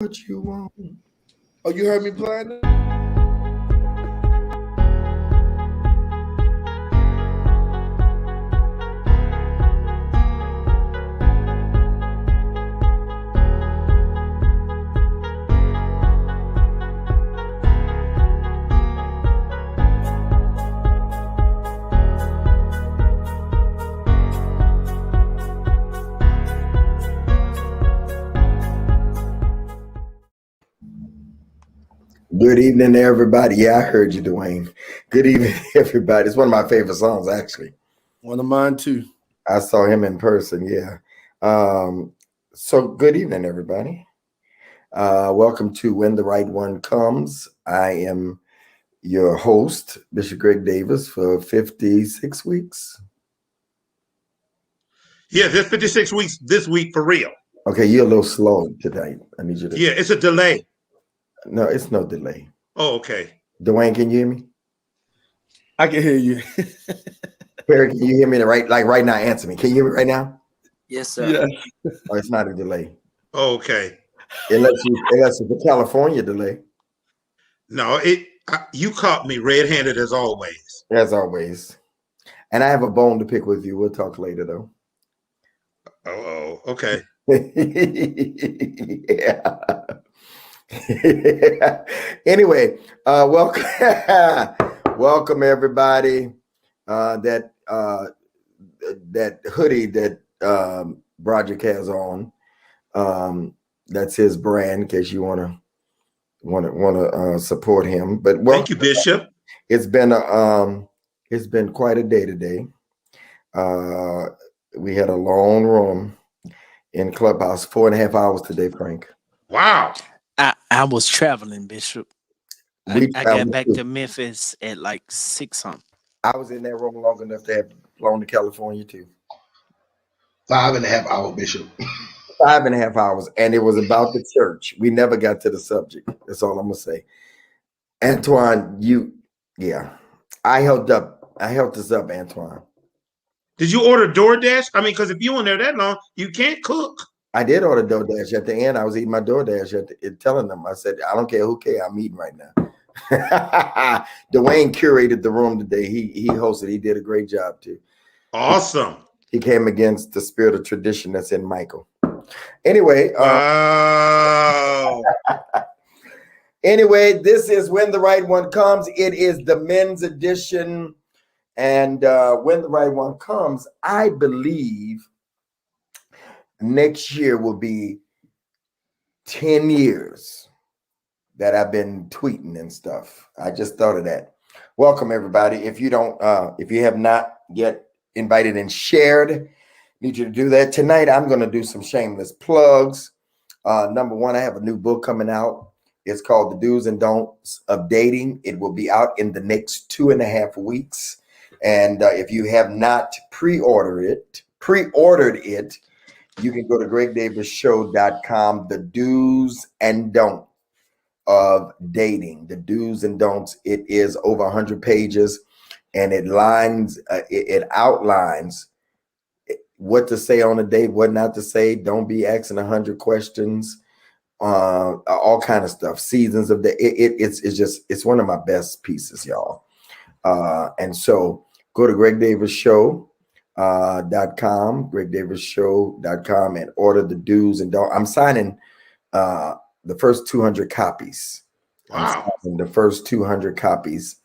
What you want? Oh, you heard me playing it? Good evening, everybody. Yeah, I heard you, Dwayne. Good evening, everybody. It's one of my favorite songs, actually. One of mine too. I saw him in person. Yeah. So good evening, everybody. Welcome to When the Right One Comes. I am your host, Bishop Greg Davis, for 56 weeks. Yeah, there's 56 weeks this week for real. Okay, you're a little slow tonight. I need you to. Yeah, it's a delay. No, it's no delay. Oh, okay. Dwayne, can you hear me? I can hear you. Perry, can you hear me right now? Answer me. Can you hear me right now? Yes, sir. Yeah. Oh, it's not a delay. Oh, okay. Unless it's a California delay. No, you caught me red-handed as always. As always. And I have a bone to pick with you. We'll talk later, though. Oh, okay. Yeah. Anyway, welcome, welcome everybody. That hoodie that Broderick has on. That's his brand. In case you want to support him. But thank you, Bishop. It's been quite a day today. We had a long room in Clubhouse, 4.5 hours today, Frank. Wow. I was traveling, Bishop. I got back to Memphis at like 6 something. I was in that room long enough to have flown to California too. 5.5 hours, Bishop. 5.5 hours, and it was about the church. We never got to the subject. That's all I'm gonna say. Antoine, I held this up, Antoine. Did you order DoorDash? I mean, because if you were in there that long, you can't cook. I did order DoorDash. At the end, I was eating my DoorDash telling them, I said, I don't care who care, I'm eating right now. Dwayne curated the room today. He hosted. He did a great job too. Awesome. He came against the spirit of tradition that's in Michael. Anyway. Wow. Anyway, this is When the Right One Comes. It is the men's edition. And when the right one comes, I believe next year will be 10 years that I've been tweeting and stuff. I just thought of that. Welcome, everybody. If you have not yet invited and shared, need you to do that. Tonight, I'm going to do some shameless plugs. Number one, I have a new book coming out. It's called The Do's and Don'ts of Dating. It will be out in the next 2.5 weeks. And if you have not pre-ordered it, you can go to gregdavisshow.com. The Do's and Don'ts of Dating. The Do's and Don'ts. It is over 100 pages, and it outlines what to say on a date, what not to say. Don't be asking 100 questions. All kind of stuff. Seasons of the. It's one of my best pieces, y'all. And so go to gregdavisshow.com, and order the Do's and Don'ts. I'm signing the first 200 copies. Wow. The first 200 copies.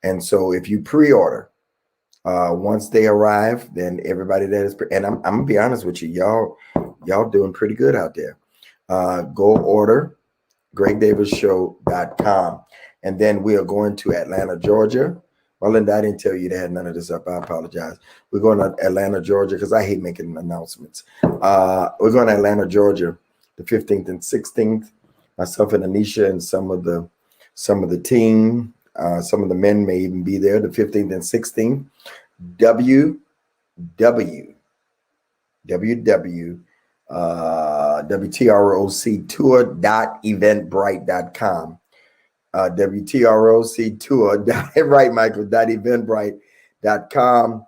And so if you pre-order, once they arrive, then everybody that is, and I'm gonna be honest with you, y'all doing pretty good out there. Go order gregdavisshow.com. And then we are going to Atlanta, Georgia. Well, Linda, I didn't tell you to have none of this up. I apologize. We're going to Atlanta, Georgia, because I hate making announcements. We're going to Atlanta, Georgia, the 15th and 16th. Myself and Anisha and some of the team, some of the men may even be there, the 15th and 16th. WTROCtour.eventbrite.com. WTROCtour.eventbrite.com.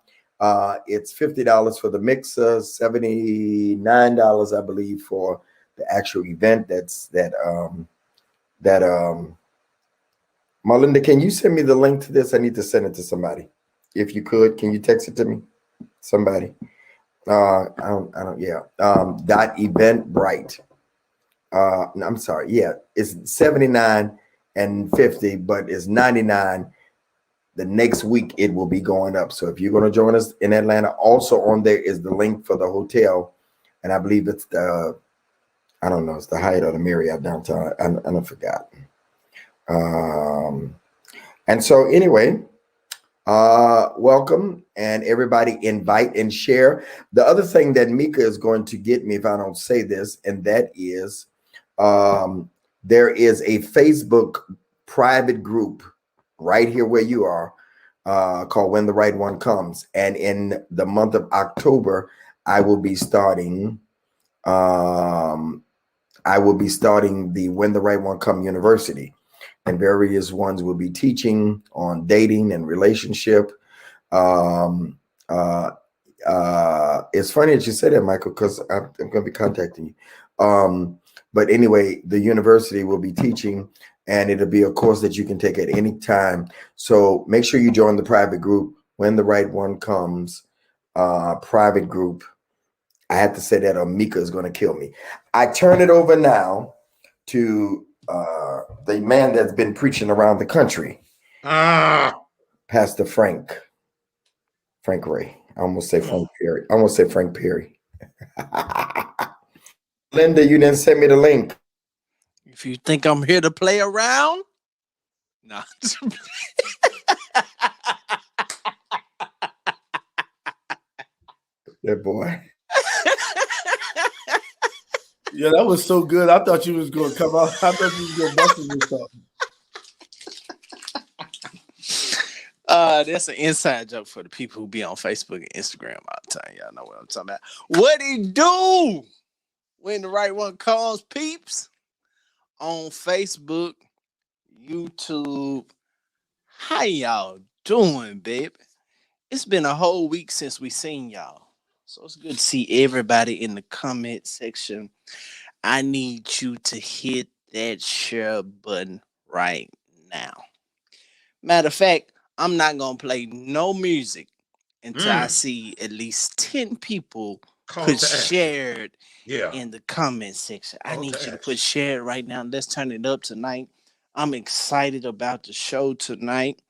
It's $50 for the mixer, $79, I believe, for the actual event. Melinda, can you send me the link to this? I need to send it to somebody. If you could, can you text it to me? Somebody. I don't. Yeah. Dot Eventbrite. I'm sorry. Yeah, it's $79 and $50, but it's $99. The next week it will be going up. So if you're going to join us in Atlanta, also on there is the link for the hotel, and I believe it's the I don't know, it's the Hyatt or the Marriott downtown. I forgot. And so anyway, welcome, and everybody invite and share. The other thing that Mika is going to get me if I don't say this, and that is there is a Facebook private group right here where you are called When the Right One Comes. And in the month of October, I will be starting the When the Right One Come University. And various ones will be teaching on dating and relationship. It's funny that you said that, Michael, because I'm going to be contacting you. But anyway, the university will be teaching, and it'll be a course that you can take at any time. So make sure you join the private group, When the Right One Comes, private group. I had to say that or Mika is going to kill me. I turn it over now to the man that's been preaching around the country, Pastor Frank Ray. I almost say Frank Perry. Linda, you didn't send me the link. If you think I'm here to play around, nah. That boy. Yeah, that was so good. I thought you was going to come out. I thought you was going to bust this up. That's an inside joke for the people who be on Facebook and Instagram all the time. Y'all know what I'm talking about. What he do when the right one comes, peeps? On Facebook, YouTube. How y'all doing, baby? It's been a whole week since we seen y'all. So it's good to see everybody in the comment section. I need you to hit that share button right now. Matter of fact, I'm not going to play no music until I see at least 10 people put shared in the comment section. I need you to put shared right now. Let's turn it up tonight. I'm excited about the show tonight.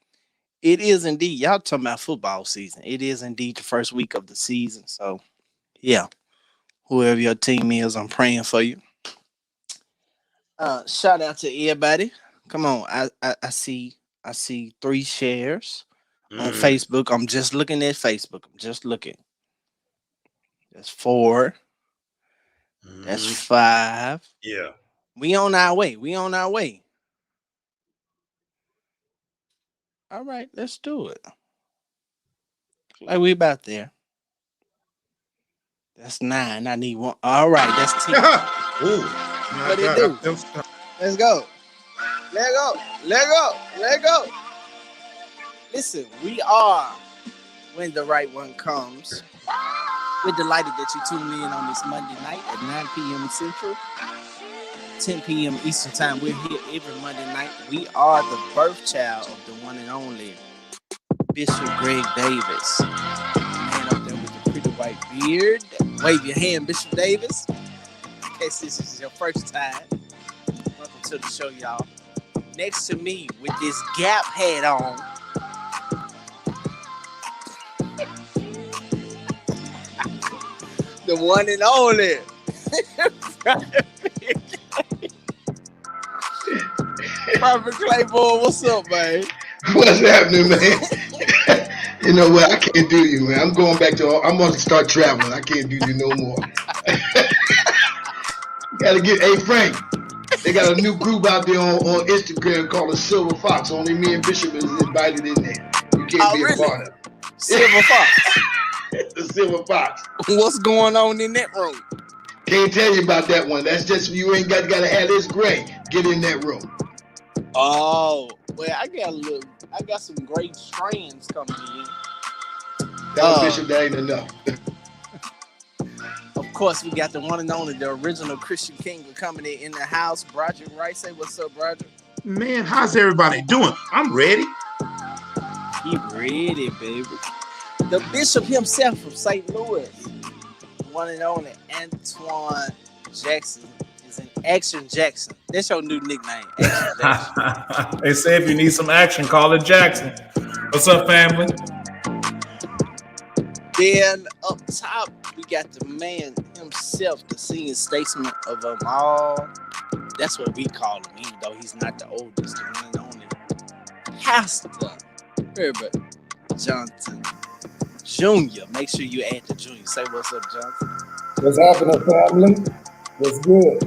It is indeed, y'all talking about football season. It is indeed the first week of the season. So, yeah, whoever your team is, I'm praying for you. Shout out to everybody. Come on, I see 3 shares on Facebook. I'm just looking at Facebook. I'm just looking. That's 4. That's 5. Yeah. We on our way. All right, let's do it. Like we about there. That's 9. I need 1. All right, that's 10. Ooh. What it do? Let's go. Let go. Listen, we are When the Right One Comes. We're delighted that you tuned in on this Monday night at 9 p.m. Central, 10 p.m. Eastern Time. We're here every Monday night. We are the birth child of the one and only Bishop Greg Davis. Man up there with the pretty white beard. Wave your hand, Bishop Davis. In case this is your first time, welcome to the show, y'all. Next to me with this Gap hat on, the one and only Prophet Claiborne. What's up, man? What's happening, man? You know what? I can't do you, man. I'm going to start traveling. I can't do you no more. Gotta get, hey, Frank, they got a new group out there on Instagram called the Silver Fox. Only me and Bishop is invited in there. You can't be a part of it. Silver Fox. The Silver Fox. What's going on in that room? Can't tell you about that one. That's just, you ain't gotta have this gray. Get in that room. Oh, well, I got some great strands coming in. Tell Bishop that ain't enough. Of course, we got the one and only, the original Christian King coming in the house. Broderick Wright, say what's up, Broderick? Man, how's everybody doing? I'm ready. He ready, baby. The bishop himself from St. Louis, the one and only Antoine Jackson, is in Action Jackson. That's your new nickname, Action Jackson. They say if you need some action, call it Jackson. What's up, family? Then up top, we got the man himself, the senior statesman of them all. That's what we call him, even though he's not the oldest, the one and only Pastor Herbert Johnson Jr. Make sure you add the Junior. Say what's up, Johnson. What's happening, family? What's good?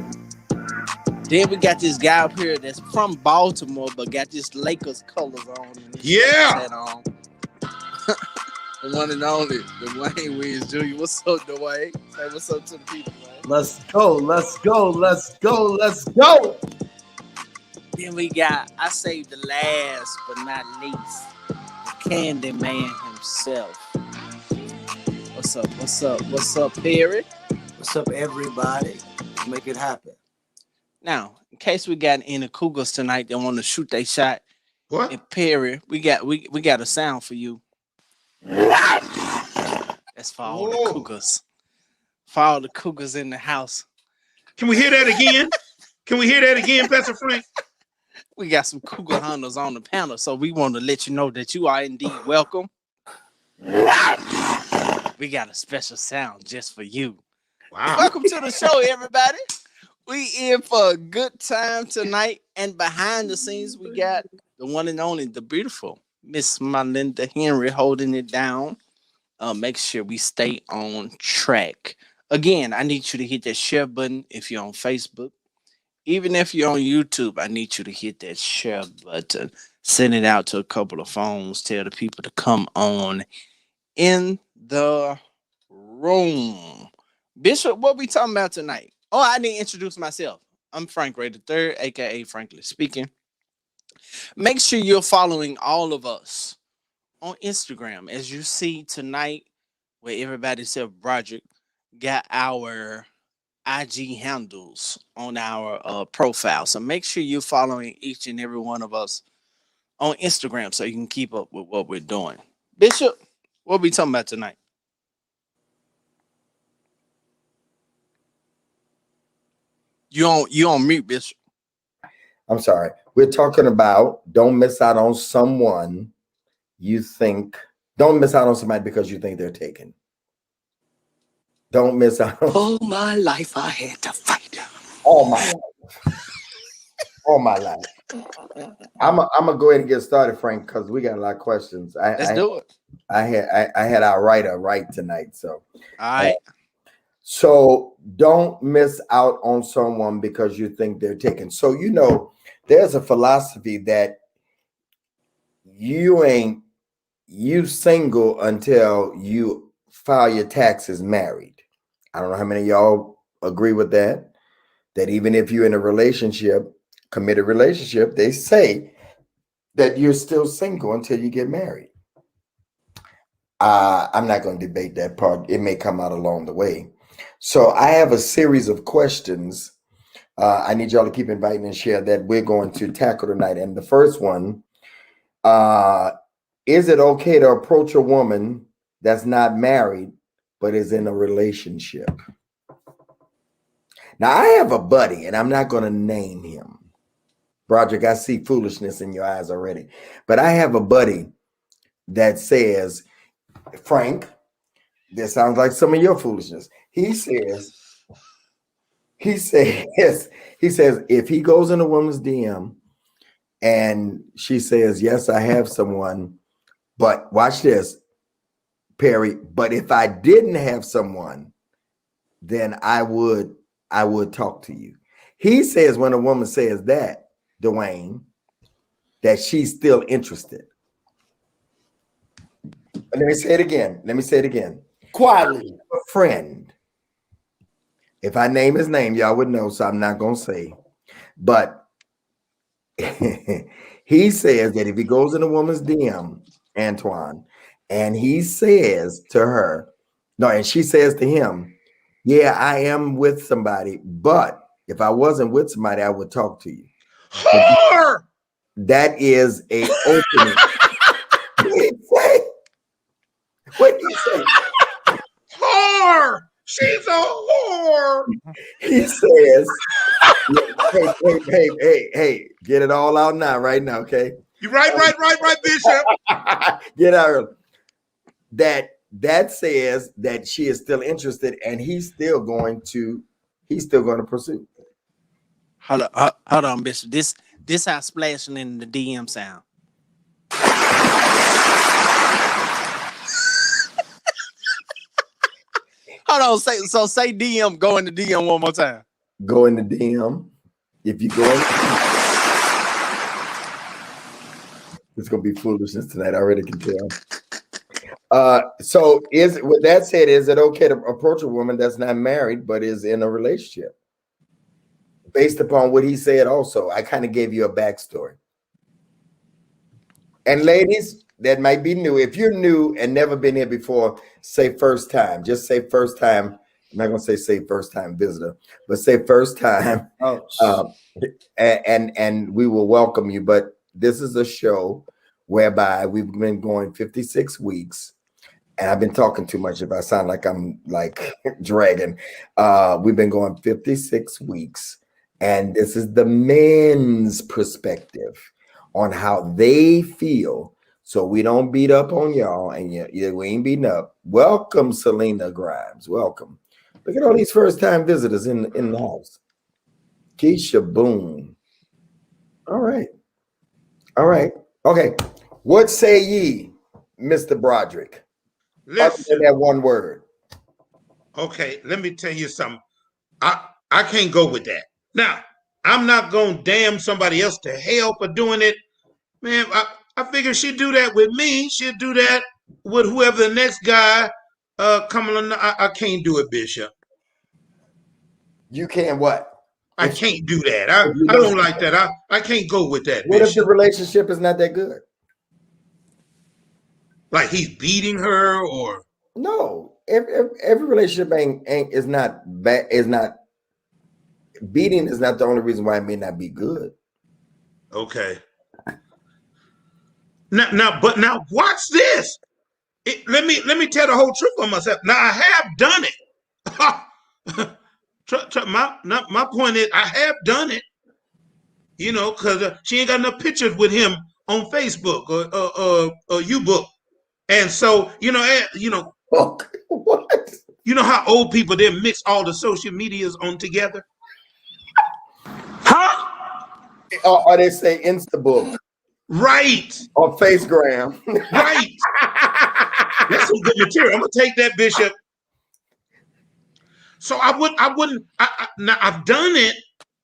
Then we got this guy up here that's from Baltimore, but got this Lakers colors on. And this Yeah. shirt on. The one and only, Dwayne Williams Jr. What's up, Dwayne? Say what's up to the people, man. Let's go, let's go, let's go, let's go. Then we got, I saved the last but not least, the Candy Man himself. What's up? What's up? What's up, Perry? What's up, everybody? Make it happen. Now, in case we got any Cougars tonight that want to shoot their shot, What? and Perry, we got a sound for you. That's for all the Whoa. Cougars. For all the Cougars in the house. Can we hear that again? Can we hear that again, Pastor Frank? We got some Cougar hunters on the panel, so we want to let you know that you are indeed welcome. We got a special sound just for you. Wow. Welcome to the show, everybody. We in for a good time tonight, and behind the scenes, we got the one and only, the beautiful Miss Melinda Henry holding it down. Make sure we stay on track. Again, I need you to hit that share button if you're on Facebook. Even if you're on YouTube, I need you to hit that share button. Send it out to a couple of phones. Tell the people to come on in the room. Bishop, what we talking about tonight? Oh, I need to introduce myself. I'm Frank Ray III, aka Frankly Speaking. Make sure you're following all of us on Instagram. As you see tonight, where everybody except Broderick got our IG handles on our profile. So make sure you're following each and every one of us on Instagram so you can keep up with what we're doing. Bishop, what we talking about tonight? You on mute, Bishop. I'm sorry. We're talking about don't miss out on someone you think. Don't miss out on somebody because you think they're taken. Don't miss out on All my life I had to fight. all my life. All my life. I'm gonna go ahead and get started, Frank, because we got a lot of questions. Let's do it. I had our writer right tonight, so. All right. So don't miss out on someone because you think they're taken. So, you know, there's a philosophy that you single until you file your taxes married. I don't know how many of y'all agree with that. That even if you're in a relationship, committed relationship, they say that you're still single until you get married. I'm not going to debate that part. It may come out along the way. So I have a series of questions. I need y'all to keep inviting and share that we're going to tackle tonight. And the first one, is it okay to approach a woman that's not married, but is in a relationship? Now, I have a buddy, and I'm not going to name him. Broderick, I see foolishness in your eyes already. But I have a buddy that says, Frank, this sounds like some of your foolishness. He says, if he goes in a woman's DM and she says, yes, I have someone, but watch this, Perry, but if I didn't have someone, then I would talk to you. He says when a woman says that, Dwayne, that she's still interested. Let me say it again. Quietly, a friend. If I name his name, y'all would know, so I'm not going to say. But he says that if he goes in a woman's DM, Antoine, and he says to her, no, and she says to him, Yeah, I am with somebody, but if I wasn't with somebody, I would talk to you. Whore! That is a opening. What did he say? What did he say? Whore! She's a whore! He says, hey, get it all out now, right now, okay? You right, Bishop. Get out early. That says that she is still interested, and he's still going to pursue. Hold on, Bishop. This how splashing in the DM sound. Hold on, say DM, go in the DM one more time. Go in the DM. If you go in, it's gonna be foolishness tonight. I already can tell. So with that said, is it okay to approach a woman that's not married but is in a relationship? Based upon what he said, also, I kind of gave you a backstory. And ladies that might be new, if you're new and never been here before, say first time. Just say first time. I'm not gonna say first time visitor, but say first time. And we will welcome you. But this is a show whereby we've been going 56 weeks. And I've been talking too much. If I sound like I'm like dragging, we've been going 56 weeks. And this is the men's perspective on how they feel. So we don't beat up on y'all, and we ain't beating up. Welcome, Selena Grimes. Welcome. Look at all these first-time visitors in the house. Keisha Boone. All right. Okay. What say ye, Mr. Broderick? Other than that one word. Okay, let me tell you something. I can't go with that. Now, I'm not going to damn somebody else to hell for doing it. Man, I figure she'd do that with me. She'd do that with whoever the next guy coming on. I can't do it, Bishop. You can't what? I can't do that. I don't like that. I can't go with that, What Bishop. if the relationship is not that good? Like he's beating her or? No. Every relationship is not bad. Is not beating is not the only reason why it may not be good. Okay. Now, watch this. Let me tell the whole truth on myself. Now I have done it. My point is I have done it. You know, because she ain't got enough pictures with him on Facebook or YouBook, and so What? You know how old people they mix all the social medias on together? Huh? Or they say Instabook. Right. Or Facegram. Right. That's some good material. I'm gonna take that, Bishop. So I wouldn't. Now I've done it.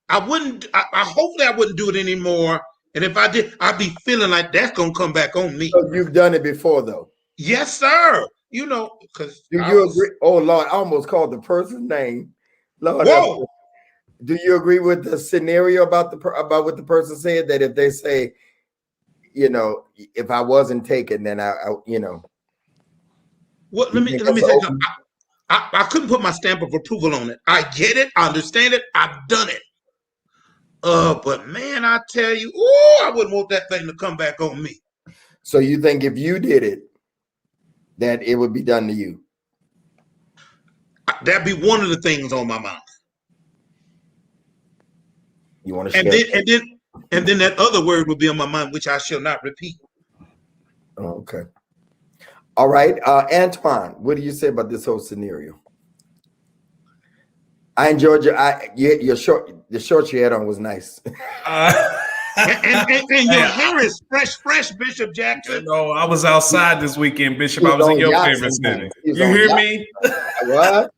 I wouldn't. Hopefully I wouldn't do it anymore. And if I did, I'd be feeling like that's gonna come back on me. So you've done it before, though. Yes, sir. You know, because do you agree? Oh Lord, I almost called the person's name. Lord, whoa. Do you agree with the scenario about what the person said, that if they say, you know, if I wasn't taken, then I you know. Well, let me say something. I couldn't put my stamp of approval on it. I get it. I understand it. I've done it. But man, I tell you, I wouldn't want that thing to come back on me. So you think if you did it, that it would be done to you? That'd be one of the things on my mind. You want to share? And then that other word would be on my mind, which I shall not repeat. Okay. All right, Antoine, what do you say about this whole scenario? I enjoyed your short. The shorts you had on was nice. And your hair is fresh, Bishop Jackson. No, I was outside this weekend, Bishop. I was in your favorite city. You hear me? What?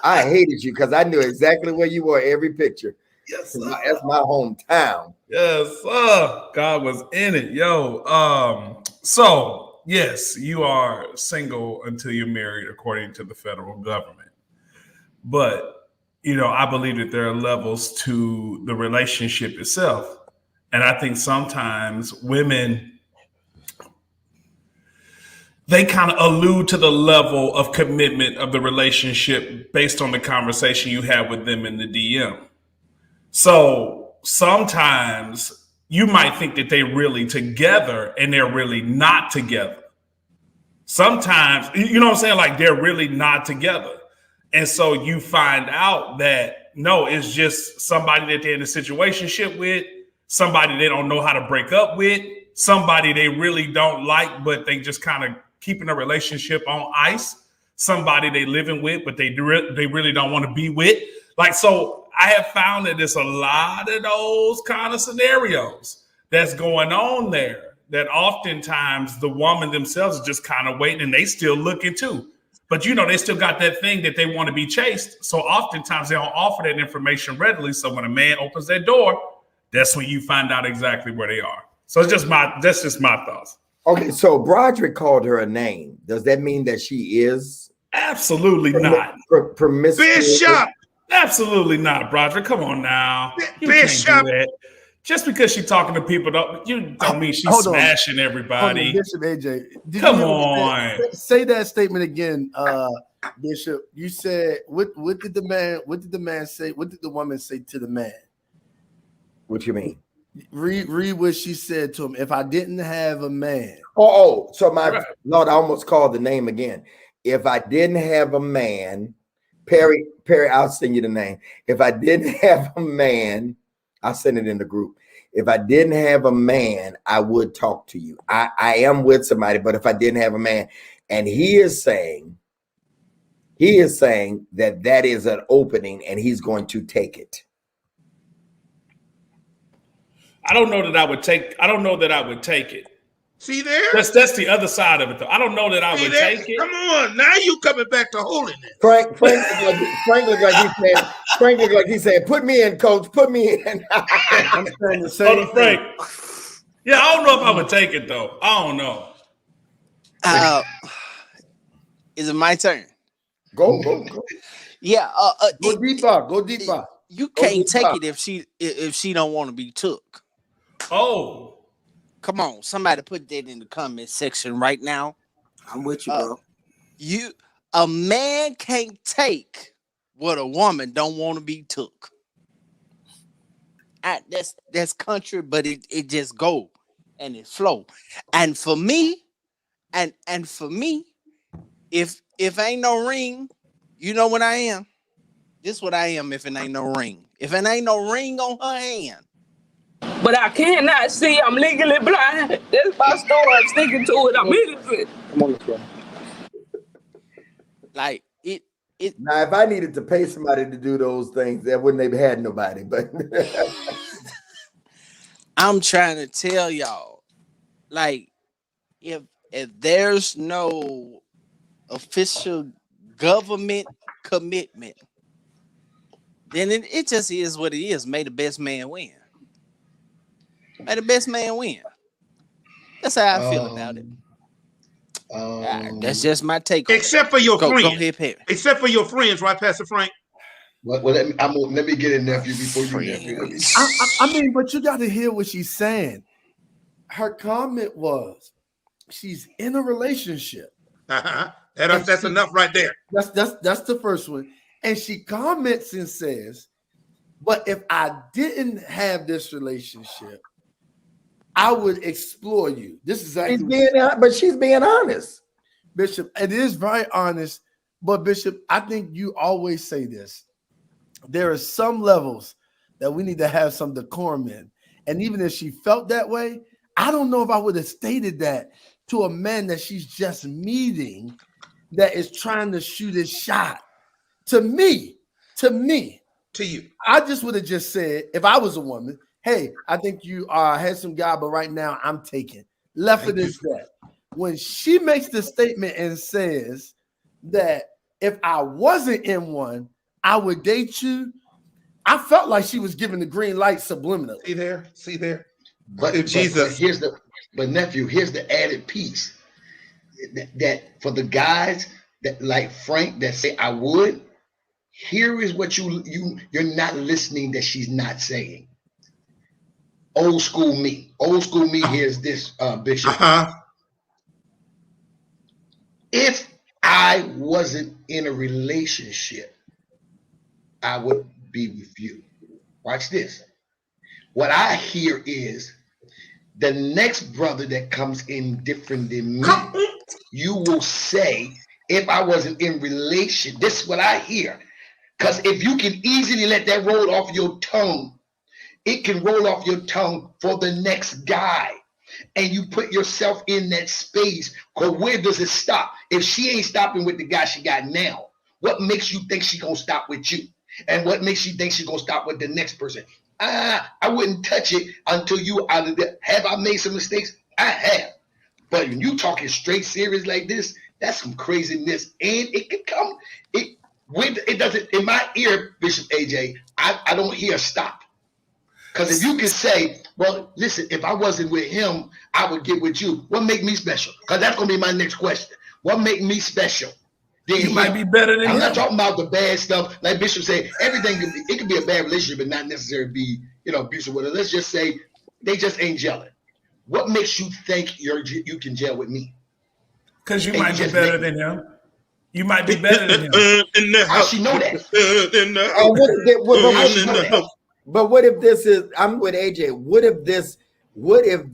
I hated you because I knew exactly where you were every picture. Yes, sir. That's my hometown. Yes, sir. God was in it, yo. So yes, you are single until you're married, according to the federal government. But you know, I believe that there are levels to the relationship itself. And I think sometimes women they kind of allude to the level of commitment of the relationship based on the conversation you have with them in the DM. So sometimes you might think that they're really together and they're really not together. Sometimes, you know what I'm saying? Like they're really not together. And so you find out that no, it's just somebody that they're in a situationship with, somebody they don't know how to break up with, somebody they really don't like, but they just kind of keeping a relationship on ice, somebody they living with, but they really don't want to be with. Like, so I have found that there's a lot of those kind of scenarios that's going on there, that oftentimes the woman themselves is just kind of waiting and they still looking too. But, you know, they still got that thing that they want to be chased. So oftentimes they don't offer that information readily. So when a man opens that door, that's when you find out exactly where they are. So that's just my thoughts. Okay, so Broderick called her a name. Does that mean that she is Absolutely not. Promiscuous? Bishop. Absolutely not, Broderick. Come on now. You Bishop. can't do that. Just because she's talking to people, you don't mean she's Hold on. smashing everybody. Bishop AJ, did Come you on. say that statement again, Bishop? You said what did the man say? What did the woman say to the man? What you mean? Read what she said to him. If I didn't have a man. So my Lord, I almost called the name again. If I didn't have a man, Perry, I'll send you the name. If I didn't have a man, I'll send it in the group. If I didn't have a man, I would talk to you. I am with somebody, but if I didn't have a man, and he is saying that is an opening and he's going to take it. I don't know that I would take it. See there? That's the other side of it, though. I don't know that I would take it. Come on, now you coming back to holiness. Frank looked like he said, "Put me in, coach. Put me in." I'm saying the same thing. Frank. Yeah, I don't know if I would take it though. I don't know. Is it my turn? Go. Yeah. Go deeper. You can't take it if she don't want to be took. Oh. Come on, somebody put that in the comment section right now. I'm with you, bro. A man can't take what a woman don't want to be took. That's country, but it just go and it flow. And for me, if ain't no ring, you know what I am? This what I am if it ain't no ring. If it ain't no ring on her hand. But I cannot see. I'm legally blind. That's my story. I'm sticking to it. I'm innocent. Come on, let's go. Like it. Now, if I needed to pay somebody to do those things, that wouldn't have had nobody. But I'm trying to tell y'all, like, if there's no official government commitment, then it just is what it is. May the best man win. May the best man win. That's how I feel about it. That's just my take. Except for your friends. Go ahead, Perry. Except for your friends, right, Pastor Frank? Well, let me get in, nephew, before you, nephew. I mean, but you got to hear what she's saying. Her comment was, she's in a relationship. That's enough right there. That's the first one. And she comments and says, but if I didn't have this relationship, I would explore you. This is actually but she's being honest. Bishop, it is very honest. But Bishop, I think you always say this. There are some levels that we need to have some decorum in. And even if she felt that way, I don't know if I would have stated that to a man that she's just meeting that is trying to shoot his shot. To you. I just would have just said, if I was a woman, hey, I think you are a handsome guy, but right now I'm taking. Left it as that. When she makes the statement and says that if I wasn't in one, I would date you, I felt like she was giving the green light subliminally. See there. But Jesus. But nephew, here's the added piece. That for the guys that like Frank that say I would, here is what you're not listening that she's not saying. Old school me hears this, Bishop. If I wasn't in a relationship, I would be with you. Watch this. What I hear is the next brother that comes in different than me, Come on. you will say, if I wasn't in relation, this is what I hear. Because if you can easily let that roll off your tongue, it can roll off your tongue for the next guy. And you put yourself in that space. Because where does it stop? If she ain't stopping with the guy she got now, what makes you think she gonna stop with you? And what makes you think she gonna stop with the next person? I wouldn't touch it until you out of there. Have I made some mistakes? I have. But when you talking straight serious like this, that's some craziness. And it can come, it doesn't, in my ear, Bishop AJ, I don't hear stop. Because if you can say, well, listen, if I wasn't with him, I would get with you. What make me special? Because that's going to be my next question. What make me special? You might be better than I'm him. not talking about the bad stuff. Like Bishop said, everything it could be a bad relationship and not necessarily be, abusive with it. Let's just say they just ain't gelling. What makes you think you can gel with me? Because you might be better than him. You might be better than him. In the How house. she know that? In the Oh, house. she In know the that? house. but what if this is? I'm with AJ. What if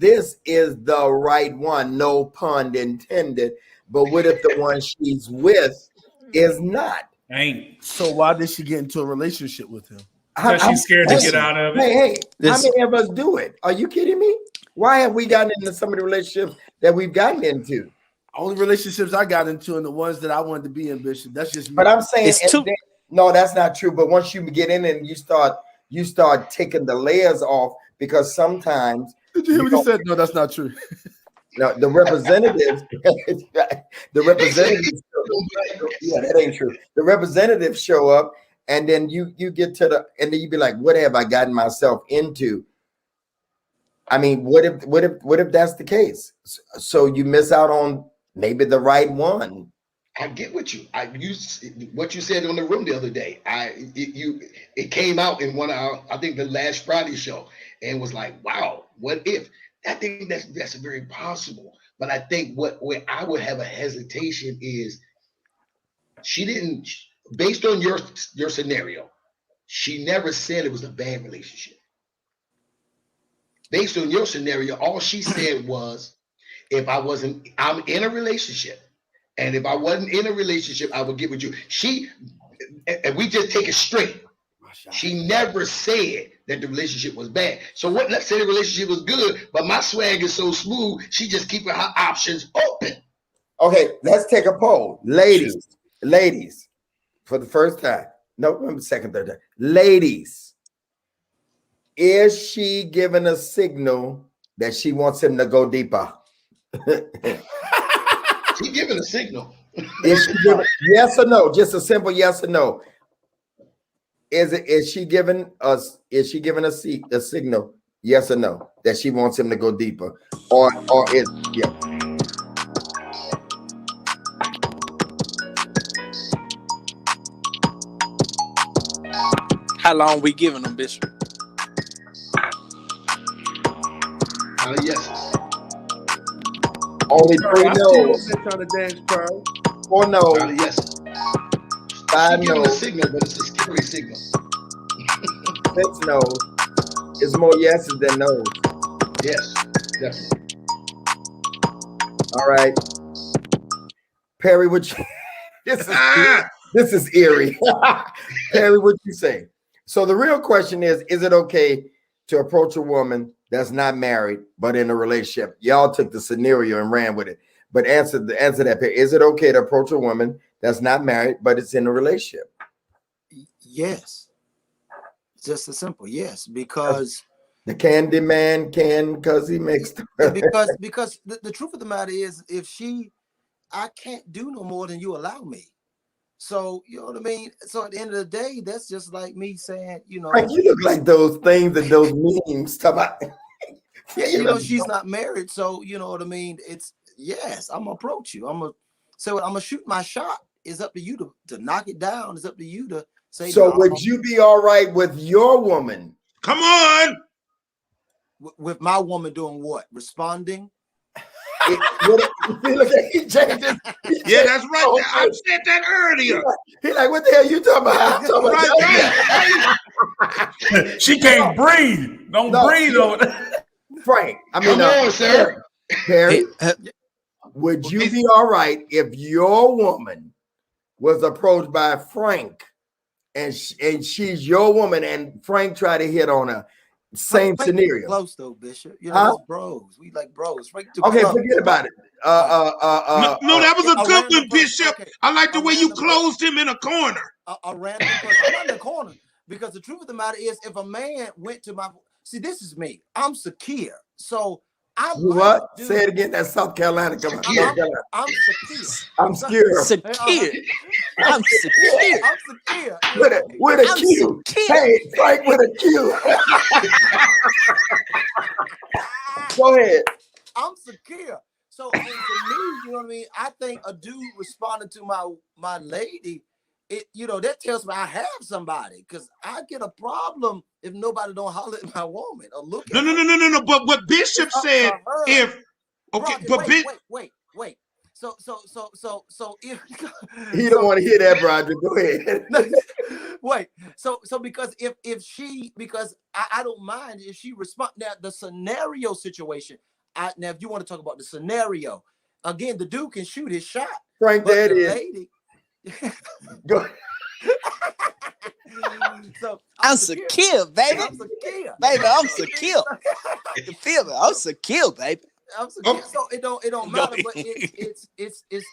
this is the right one? No pun intended. But what if the one she's with is not? Ain't. So why did she get into a relationship with him? Because she's scared to get out of it. Hey, how Listen. many of us do it? Are you kidding me? Why have we gotten into some of the relationships that we've gotten into? Only relationships I got into and the ones that I wanted to be in, Bishop. That's just me. But I'm saying, It's too- no, that's not true. But once you get in and you start taking the layers off, because sometimes Did you hear what he said? No, that's not true. the representatives, yeah, that ain't true. The representatives show up, and then you get to and then you be like, what have I gotten myself into? I mean, what if that's the case? So you miss out on maybe the right one. I get what what you said on the room the other day. It came out in one of our, I think the last Friday show, and was like, wow, what if? I think that's very possible. But I think where I would have a hesitation is she didn't, based on your scenario, she never said it was a bad relationship. Based on your scenario, all she said was, I'm in a relationship. And if I wasn't in a relationship, I would get with you. And we just take it straight. She never said that the relationship was bad. So let's say the relationship was good, but my swag is so smooth, she just keeping her options open. Okay, let's take a poll. Ladies, for the first time. No, second, third time. Ladies, is she giving a signal that she wants him to go deeper? She giving a signal. Is she giving, yes or no? Just a simple yes or no. Is she giving a signal, yes or no, that she wants him to go deeper? Or is yeah. How long we giving them, Bishop? Yes. Only 3 no's. Trying to dance, Pearl. 4 no's. Yes. 5 She giving a no's. signal, but it's a scary signal. 6 no's. It's more yeses than no's. Yes, definitely. All right. Perry, what you this is eerie. Perry, what you say? So the real question is it okay to approach a woman that's not married but in a relationship? Y'all took the scenario and ran with it. But answer that, Perry. Is it okay to approach a woman that's not married but it's in a relationship? Yes. Just as simple, yes, because The candy man can because he makes because the truth of the matter is, I can't do no more than you allow me. So you know what I mean. So at the end of the day, that's just like me saying, Frank, you look like those things and those memes. Talk about, yeah, she's not married, so you know what I mean. It's yes, I'm gonna approach you. I'm gonna shoot my shot. It's up to you to knock it down. It's up to you to say. So no, would you be all right with your woman? Come on. with my woman doing what? Responding? Look at he changed it. Yeah, that's right. I said that earlier. He like, what the hell you talking about? I'm talking about Right. She can't breathe. Don't No. breathe over there. Frank. I mean, Come on, sir. Perry, would you be all right if your woman was approached by Frank and she's your woman and Frank tried to hit on her? Same Frank scenario. Close though, Bishop. You know, Huh? it's bros. We like bros. Frank too Okay, close. forget about it. No, that was a a good random one, Bishop. person. Okay. I like the A way you random closed him in a corner. A random person. I'm not in the corner because the truth of the matter is, if a man went to my this is me. I'm secure, so I What? Say it again. That's South Carolina. Come on. I'm secure. I'm scared. Secure. I'm secure. I'm secure. With a I'm Q. secure. Hey, Frank with a Q. Go ahead. I'm secure. So and to me, you know what I mean? I think a dude responding to my lady, that tells me I have somebody, because I get a problem if nobody don't holler at my woman or look at No. But what Bishop It's up said, to her. if okay, Rocket, but wait. So if He don't want to hear that, Roger. Go ahead. wait. So because because I don't mind if she respond. Now the scenario situation. Now if you want to talk about the scenario, again, the dude can shoot his shot. Frank, But there it the is. lady. Go ahead. So I'm secure, baby. I'm secure. Baby, I'm secure. You feel me? I'm secure, baby. I'm secure. Okay. So it don't matter, but it's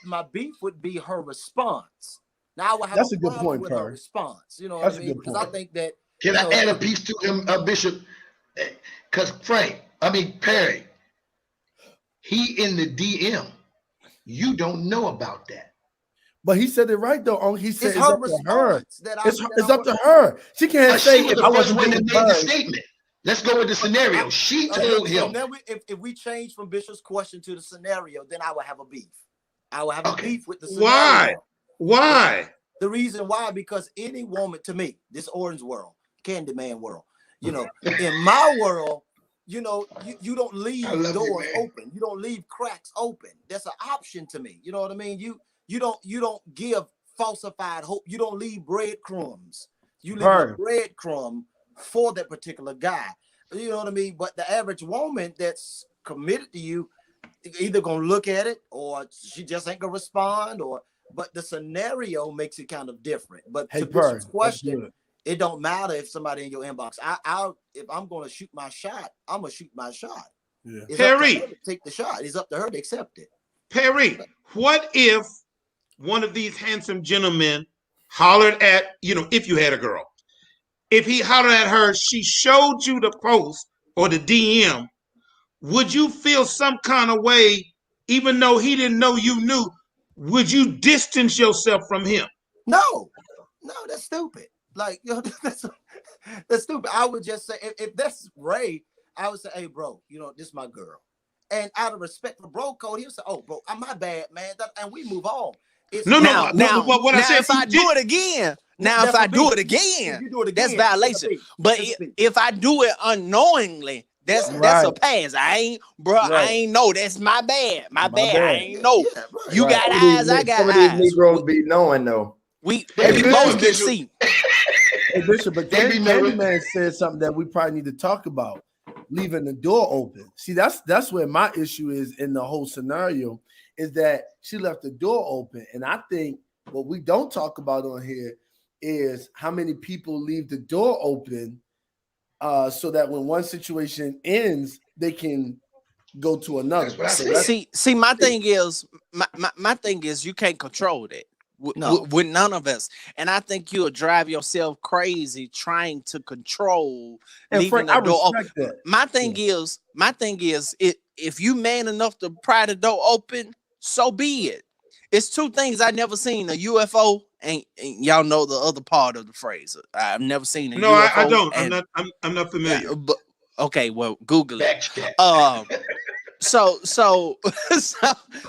my beef would be her response. Now I would have That's a a good problem point, with her Perry. response. You know That's what a I mean? good Because I point. think that Can I add a piece to him, Bishop? Because Perry, he in the DM. You don't know about that. But he said it right though. He said it's it's her up to her. response that It's up to her. She can't But say she was if the I first wasn't one being that made the burned. statement. Let's go with the scenario. She told So him. now if we change from Bishop's question to the scenario, then I would have a beef. I would have a beef with the scenario. Why? The reason why, because any woman, to me, this orange world, Candyman world, in my world, you don't leave doors open. You don't leave cracks open. That's an option to me. You know what I mean? You don't give falsified hope. You don't leave breadcrumbs. You leave a breadcrumb for that particular guy. You know what I mean? But the average woman that's committed to you either gonna look at it or she just ain't gonna respond, but the scenario makes it kind of different. But to Bishop's question, it don't matter if somebody in your inbox. If I'm gonna shoot my shot, I'm gonna shoot my shot. Yeah. It's Perry, up to her to take the shot. It's up to her to accept it. Perry, what if one of these handsome gentlemen hollered at, if you had a girl, if he hollered at her, she showed you the post or the DM, would you feel some kind of way, even though he didn't know you knew? Would you distance yourself from him? No, that's stupid. Like, that's stupid. I would just say, if that's Ray, I would say, hey, bro, this is my girl. And out of respect for bro code, he'll say, oh, bro, my bad, man. And we move on. Now, what I said, if I do it again, that's violation. But if I do it unknowingly, that's a pass. I ain't know. That's my bad. My bad. I ain't know. You got eyes, I got eyes. Some of these Negroes be knowing though. We both can see. Hey Bishop, but Candyman said something that we probably need to talk about. Leaving the door open. See, that's where my issue is in the whole scenario, is that she left the door open. And I think what we don't talk about on here is how many people leave the door open so that when one situation ends, they can go to another. See, my thing is, my thing is you can't control that. With none of us, and I think you'll drive yourself crazy trying to control leaving the door open. My thing is, if you man enough to pry the door open, so be it. It's two things I never seen: a UFO, and y'all know the other part of the phrase. I've never seen a UFO. No, I don't. I'm not familiar. Yeah, but okay, well, Google it.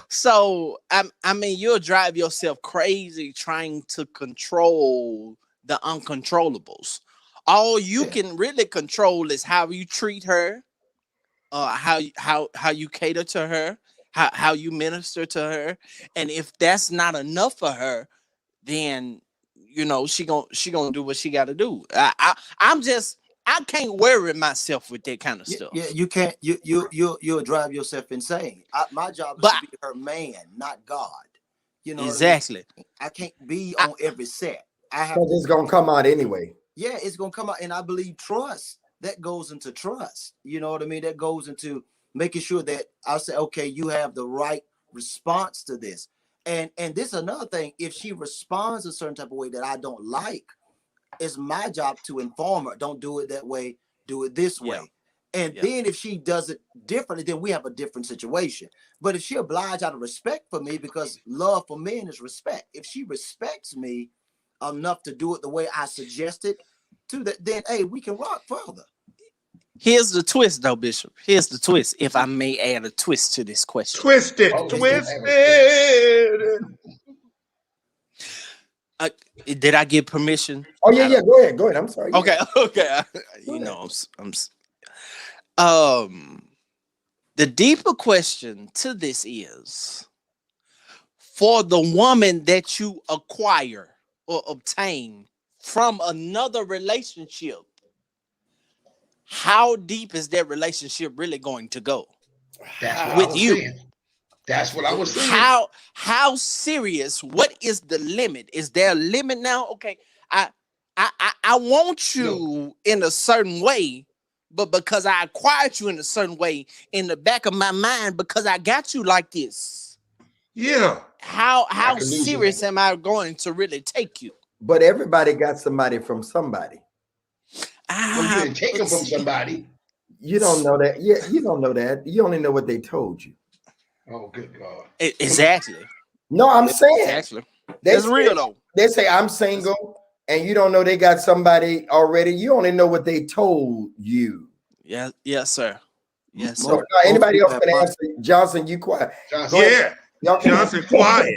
So I mean, you'll drive yourself crazy trying to control the uncontrollables. All you can really control is how you treat her, how you cater to her, how you minister to her, and if that's not enough for her, then you know she gonna do what she got to do. I can't worry myself with that kind of stuff. Yeah, you can't. You'll drive yourself insane. My job is But to be her man, not God. You know exactly. What I mean? I can't be on every set. I have. Because it's gonna come out anyway. Yeah, it's gonna come out, and I believe trust. That goes into trust. You know what I mean? That goes into making sure that I'll say, okay, you have the right response to this. And this is another thing. If she responds a certain type of way that I don't like, it's my job to inform her. Don't do it that way. Do it this way. And then if she does it differently, then we have a different situation. But if she obliges out of respect for me, because love for men is respect. If she respects me enough to do it the way I suggested to that, then hey, we can rock further. Here's the twist, though, Bishop. Here's the twist. If I may add a twist to this question. Twisted. Did I get permission? Oh yeah. Go ahead. I'm sorry. Okay. You know, the deeper question to this is, for the woman that you acquire or obtain from another relationship, how deep is that relationship really going to go with you? That's what I was saying. How serious? What is the limit? Is there a limit now? Okay, I want you in a certain way, but because I acquired you in a certain way, in the back of my mind, because I got you like this. Yeah. How serious am I going to really take you? But everybody got somebody from somebody. Well, you didn't take them from somebody. You don't know that. Yeah, you don't know that. You only know what they told you. Oh, good God. Exactly. No, I'm saying. Exactly. That's real though. They say I'm single, and you don't know they got somebody already. You only know what they told you. Yeah. Yes, sir. Yes, sir. So, anybody else can answer? Johnson, you quiet. Johnson. Yeah. Johnson quiet.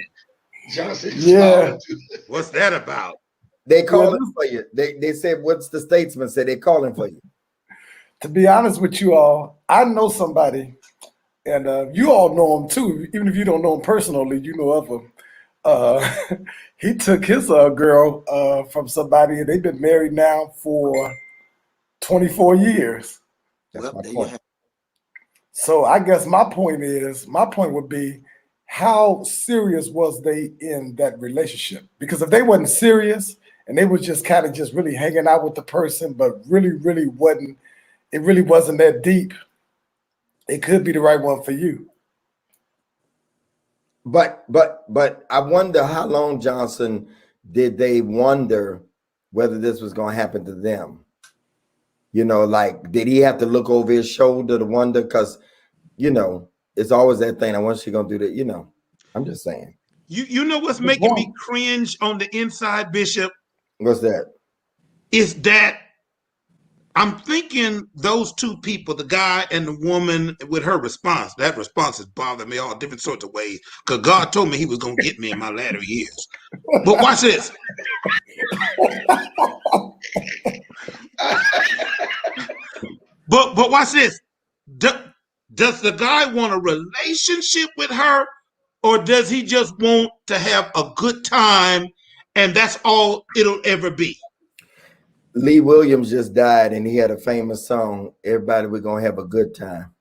Johnson. Yeah. What's that about? They calling for you. They said, what's the statesman said? They calling for you. To be honest with you all, I know somebody, and you all know him too. Even if you don't know him personally, you know of him. He took his girl from somebody, and they've been married now for 24 years. That's my point. So I guess my point would be, how serious was they in that relationship? Because if they wasn't serious and they was just kind of just really hanging out with the person, but really wasn't that deep, it could be the right one for you. But I wonder how long, Johnson, did they wonder whether this was going to happen to them? You know, like, did he have to look over his shoulder to wonder? Because, you know, it's always that thing. I wonder she going to do that. You know, I'm just saying. You know what's making me cringe on the inside, Bishop? What's that? Is that I'm thinking those two people, the guy and the woman, with her response, that response has bothered me all different sorts of ways, because God told me he was going to get me in my latter years. But watch this. But watch this. Does the guy want a relationship with her, or does he just want to have a good time and that's all it'll ever be? Lee Williams just died, and he had a famous song, "Everybody, we're going to have a good time."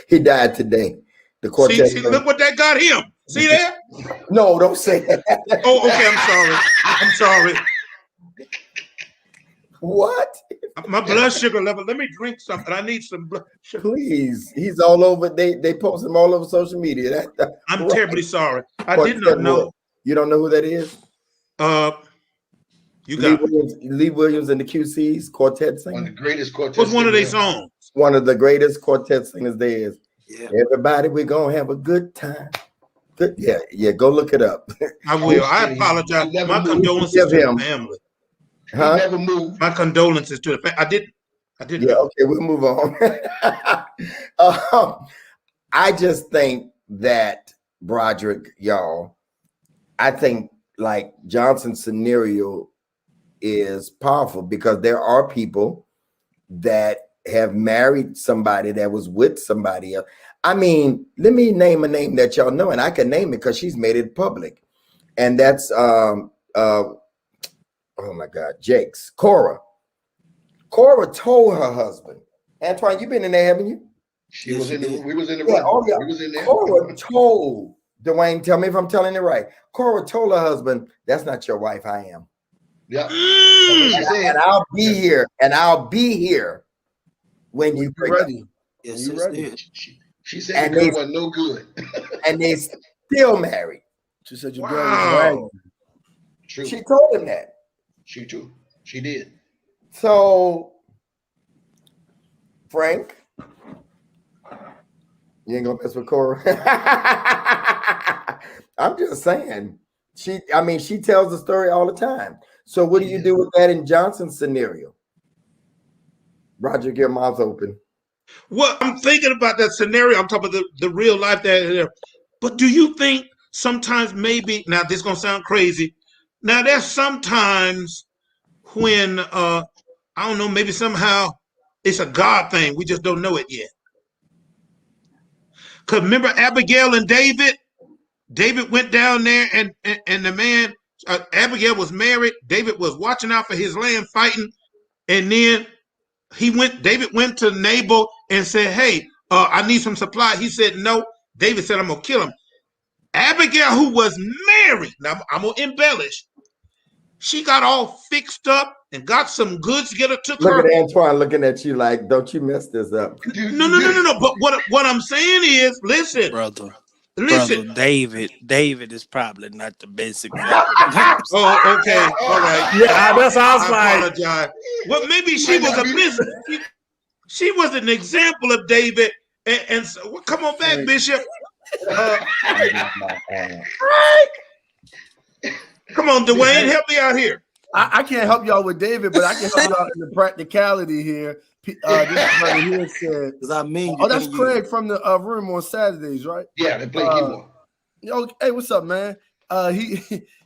He died today. The quartet. See, look what that got him. See that? No, don't say that. Oh, okay, I'm sorry. What? My blood sugar level. Let me drink something. I need some blood sugar. Please. He's all over. They post him all over social media. I'm terribly sorry. I did not know. You don't know who that is? You got Lee Williams and the QCs, quartet singer. One of the greatest quartet. What's one of their songs? One of the greatest quartet singers there is. Yeah. Everybody, we're gonna have a good time. Good, yeah. Go look it up. I will. I apologize. My condolences to the family. Huh? He never moved. My condolences to the family. I didn't. Yeah. Okay, we'll move on. I just think that Broderick, y'all. I think like Johnson's scenario is powerful because there are people that have married somebody that was with somebody else. I mean, let me name a name that y'all know, and I can name it because she's made it public. And that's oh my God, Jake's Cora. Cora told her husband, Antoine, you've been in there, haven't you? We was in the Yeah, room. yeah. We was in there. Cora told Dwayne, tell me if I'm telling it right. Cora told her husband, that's not your wife, I am. Yeah. And I'll be here, and I'll be here when you break up. ready. Yes, You yes, ready? yes. She said And the girl they- was no good. And they still married. She said your Wow. girl is ready. True. She told him that. She too. She did. So, Frank, you ain't gonna mess with Cora. I'm just saying. She tells the story all the time. So, what do you do with that in Johnson's scenario? Roger, get your mouth open. Well, I'm thinking about that scenario. I'm talking about the real life that. But do you think sometimes maybe now this is gonna sound crazy? Now there's sometimes when I don't know, maybe somehow it's a God thing. We just don't know it yet. Cause remember Abigail and David? David went down there and the man Abigail was married. David was watching out for his land, fighting, and then David went to Nabal and said, hey, I need some supply. He said, no. David said, I'm going to kill him. Abigail, who was married, now I'm going to embellish, she got all fixed up and got some goods together, took Look her. at Antoine looking at you like, don't you mess this up. No. But what I'm saying is, listen. Brother, Listen. David is probably not the best example. Oh, okay. All right. Yeah, that's how I was I like. apologize. Well, maybe she was a business. She was an example of David. And so, well, come on back, Bishop. Come on, Dwayne, help me out here. I can't help y'all with David, but I can help y'all in the practicality here. This brother here said, Because I mean, oh, that's Craig from the room on Saturdays, right? Yeah, they play keyboard. Yo, hey, what's up, man?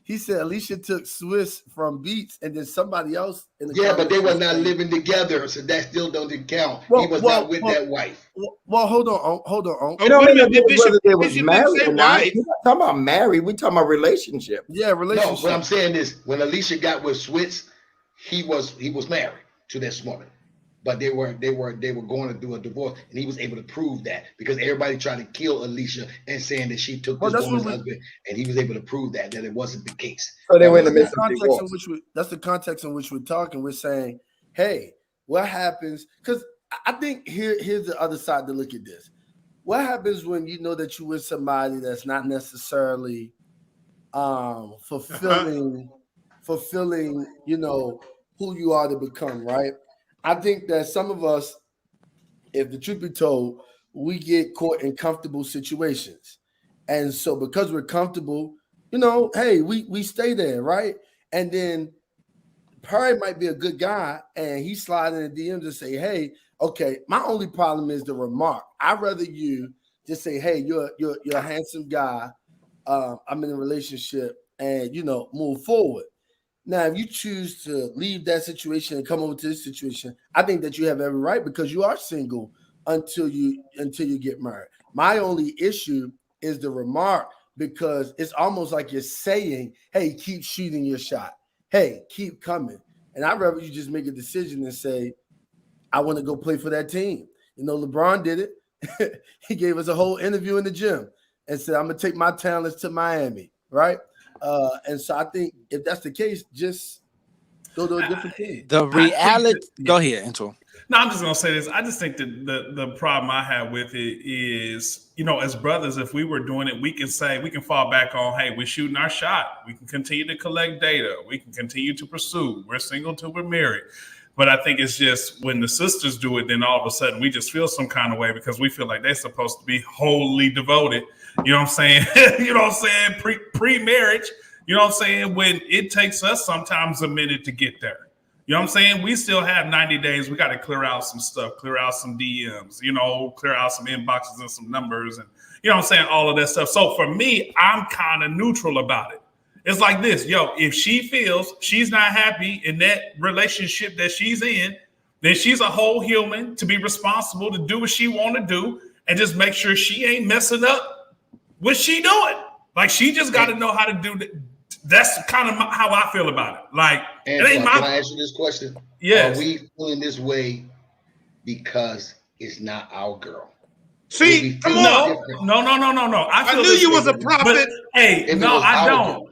He said Alicia took Swiss from Beats and then somebody else in the Yeah, but they were comments not said- living together, so that still doesn't count. Well, He was well, not with well, that wife. Well, hold on. Oh, It don't wait a mean minute, whether they was Bishop didn't married say or not. wife. We're not talking about married. We're talking about relationship. Yeah, No, relationship. what I'm saying is when Alicia got with Switz, he was married to this woman. But they were going to do a divorce, and he was able to prove that because everybody tried to kill Alicia and saying that she took Well, this that's woman's what we- husband, and he was able to prove that it wasn't the case. So they That were in the was- midst of divorce. That's the context in which we're talking. We're saying, hey, what happens? Because I think here's the other side to look at this. What happens when you know that you're with somebody that's not necessarily fulfilling, you know, who you are to become, right? I think that some of us, if the truth be told, we get caught in comfortable situations. And so because we're comfortable, you know, hey, we stay there, right? And then Perry might be a good guy and he slide in the DMs and say, hey, okay, my only problem is the remark. I'd rather you just say, hey, you're a handsome guy. I'm in a relationship and, you know, move forward. Now, if you choose to leave that situation and come over to this situation, I think that you have every right because you are single until you get married. My only issue is the remark because it's almost like you're saying, hey, keep shooting your shot. Hey, keep coming. And I'd rather you just make a decision and say, I want to go play for that team. You know, LeBron did it. He gave us a whole interview in the gym and said, I'm going to take my talents to Miami, right? And so I think if that's the case, just go to a different team. The reality. Go ahead, Antoine. No, I'm just gonna say this. I just think that the problem I have with it is, you know, as brothers, if we were doing it, we can fall back on, hey, we're shooting our shot. We can continue to collect data. We can continue to pursue. We're single till we're married. But I think it's just when the sisters do it, then all of a sudden we just feel some kind of way because we feel like they're supposed to be wholly devoted. You know what I'm saying? You know what I'm saying? Pre-marriage. You know what I'm saying? When it takes us sometimes a minute to get there. You know what I'm saying? We still have 90 days. We got to clear out some stuff, clear out some DMs, you know, clear out some inboxes and some numbers and, you know what I'm saying, all of that stuff. So for me, I'm kind of neutral about it. It's like this, yo, if she feels she's not happy in that relationship that she's in, then she's a whole human to be responsible to do what she want to do and just make sure she ain't messing up what she doing. Like, she just got to know how to do that. That's kind of how I feel about it. Like, and it ain't can I ask you this question? Yes. Are we feeling this way because it's not our girl? See, come on. No. I knew you was a prophet. Hey, no, I don't.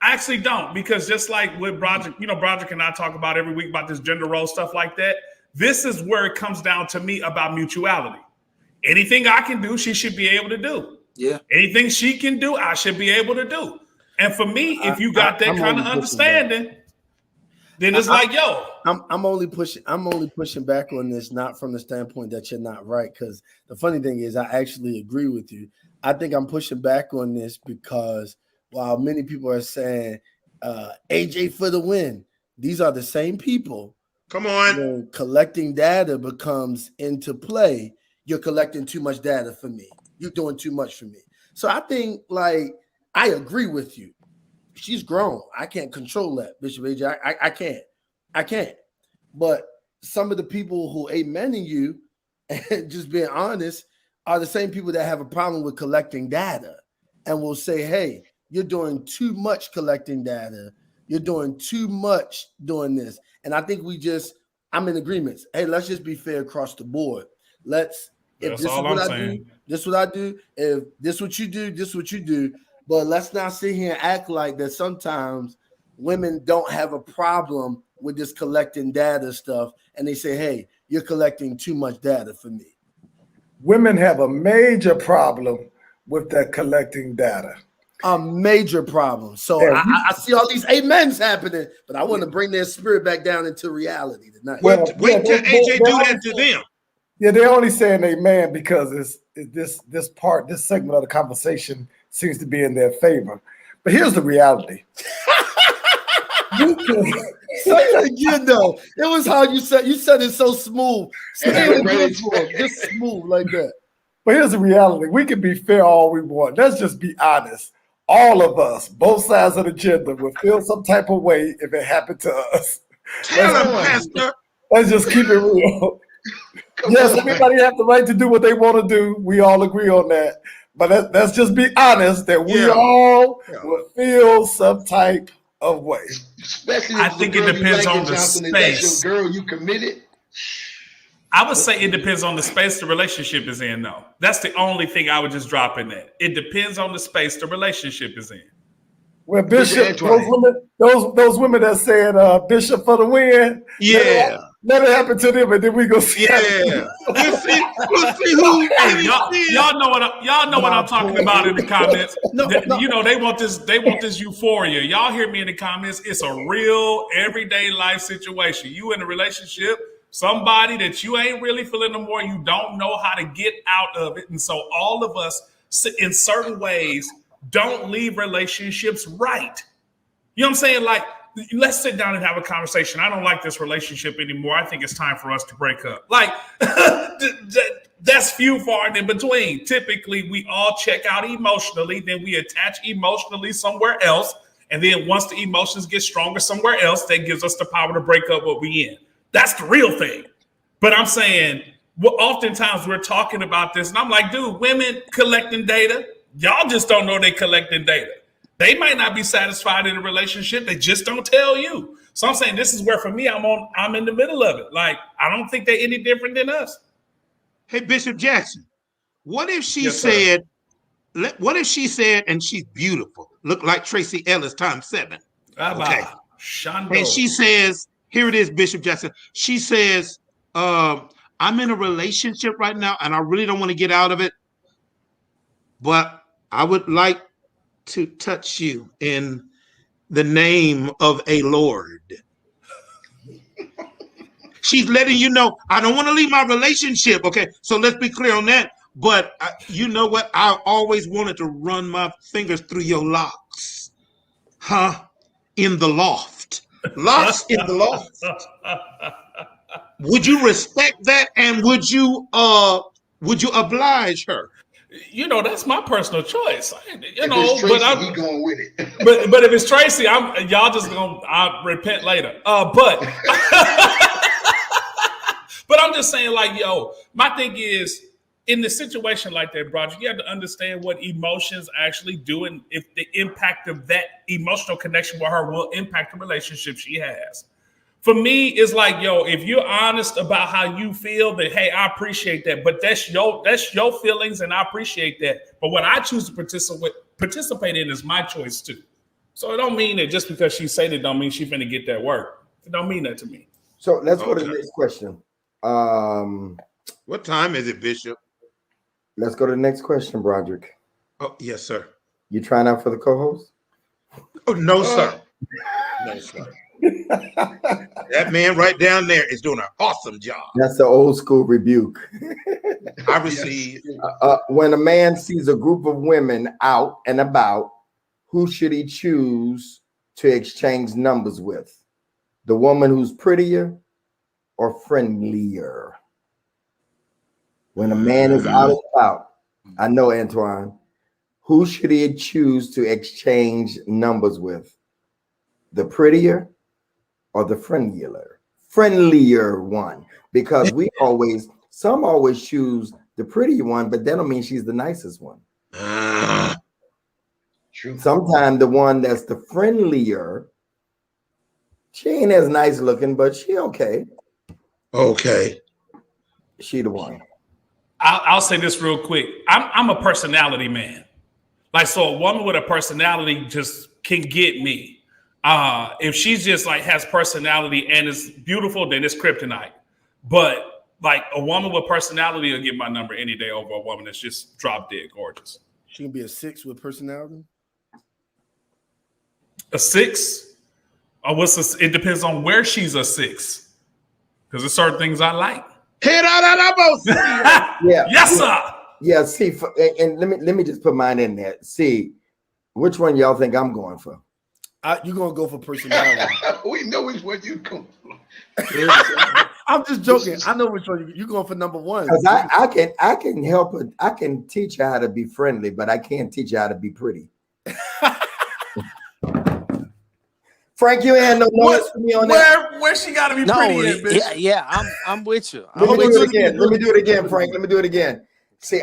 I actually don't, because just like with Broderick, Broderick and I talk about every week about this gender role stuff like that. This is where it comes down to me about mutuality. Anything I can do, she should be able to do. Yeah. Anything she can do, I should be able to do. And for me, if you got that kind of understanding, then it's like, yo. I'm only pushing back on this, not from the standpoint that you're not right. Because the funny thing is, I actually agree with you. I think I'm pushing back on this because while many people are saying AJ for the win, these are the same people. Come on. When collecting data becomes into play, you're collecting too much data for me. You're doing too much for me. So I think, like, I agree with you. She's grown. I can't control that, Bishop AJ. I can't. But some of the people who amening you, and just being honest, are the same people that have a problem with collecting data and will say, hey, you're doing too much collecting data. You're doing too much doing this. And I think I'm in agreement. Hey, let's just be fair across the board. If this is what I do, this is what I do. If this is what you do, this is what you do. But let's not sit here and act like that sometimes women don't have a problem with this collecting data stuff. And they say, hey, you're collecting too much data for me. Women have a major problem with that collecting data. A major problem. So I see all these amens happening, but I want to bring their spirit back down into reality tonight. Wait till AJ do that to them. Yeah, they're only saying amen because this segment of the conversation seems to be in their favor. But here's the reality. Say it again, though. It was how you said it so smooth. Just smooth like that. But here's the reality. We can be fair all we want. Let's just be honest. All of us, both sides of the gender, will feel some type of way if it happened to us. Tell him, Pastor. Let's just keep it real. Yes, everybody have the right to do what they want to do. We all agree on that. But let's just be honest that we all will feel some type of way. Especially I think it depends on the space. Your girl, you committed. I would say it depends on the space the relationship is in, though. That's the only thing I would just drop in there. It depends on the space the relationship is in. Well, Bishop, those women that said Bishop for the win, let it happen to them, and then we go see. Yeah, we'll see who. Hey, y'all know what I'm talking about in the comments. You know, they want this euphoria. Y'all hear me in the comments? It's a real everyday life situation. You in a relationship, somebody that you ain't really feeling no more. You don't know how to get out of it, and so all of us, in certain ways, don't leave relationships right. You know what I'm saying? Like, let's sit down and have a conversation. I don't like this relationship anymore. I think it's time for us to break up. Like, that's few far and in between. Typically, we all check out emotionally, then we attach emotionally somewhere else. And then once the emotions get stronger somewhere else, that gives us the power to break up what we in. That's the real thing. But I'm saying, oftentimes we're talking about this, and I'm like, dude, women collecting data, y'all just don't know they collecting data. They might not be satisfied in a relationship. They just don't tell you. So I'm saying this is where, for me, I'm in the middle of it. Like, I don't think they're any different than us. Hey, Bishop Jackson, what if she said, and she's beautiful, look like Tracy Ellis times 7. Okay. And she says, here it is, Bishop Jackson. She says, I'm in a relationship right now, and I really don't want to get out of it, but I would like to touch you in the name of a Lord. She's letting you know, I don't want to leave my relationship. Okay, so let's be clear on that. But you know what? I always wanted to run my fingers through your locks. In the loft. Locks in the loft. Would you respect that? And would you oblige her? You know, that's my personal choice. Tracy, but I'm going with it. but if it's Tracy, y'all just gonna repent later. But But I'm just saying, like, yo, my thing is, in the situation like that, Roger, you have to understand what emotions actually do, and if the impact of that emotional connection with her will impact the relationship she has. For me, it's like, yo, if you're honest about how you feel, then hey, I appreciate that. But that's your feelings, and I appreciate that. But what I choose to participate in is my choice too. So it don't mean that just because she said it don't mean she finna get that work. It don't mean that to me. So let's go to the next question. What time is it, Bishop? Let's go to the next question, Broderick. Oh, yes, sir. You trying out for the co-host? Oh, no, sir. No, sir. That man right down there is doing an awesome job. That's the old school rebuke. I receive. When a man sees a group of women out and about, who should he choose to exchange numbers with? The woman who's prettier or friendlier? When a man is out and about, I know, Antoine, who should he choose to exchange numbers with? The prettier or the friendlier one? Because some always choose the prettier one, but that don't mean she's the nicest one. True. Sometimes the one that's the friendlier, she ain't as nice looking, but she okay. Okay. She the one. I'll say this real quick. I'm a personality man. Like, so a woman with a personality just can get me. If she's just like has personality and is beautiful, then it's kryptonite. But like a woman with personality will get my number any day over a woman that's just drop dead gorgeous. She can be a 6 with personality. A 6? Or it depends on where she's a 6. Because there's certain things I like. Yeah. Yes, sir. Yeah. See, and let me just put mine in there. See, which one y'all think I'm going for? You're gonna go for personality. We know which one you going for. I'm just joking. I know which one you're going for. Number one. Because I can help her. I can teach her how to be friendly, but I can't teach her how to be pretty. Frank, you ain't no notes for me on that. Where she got to be pretty at, bitch? Yeah, I'm with you. Let me do it again. Let me do it again, Frank. Let me do it again. See,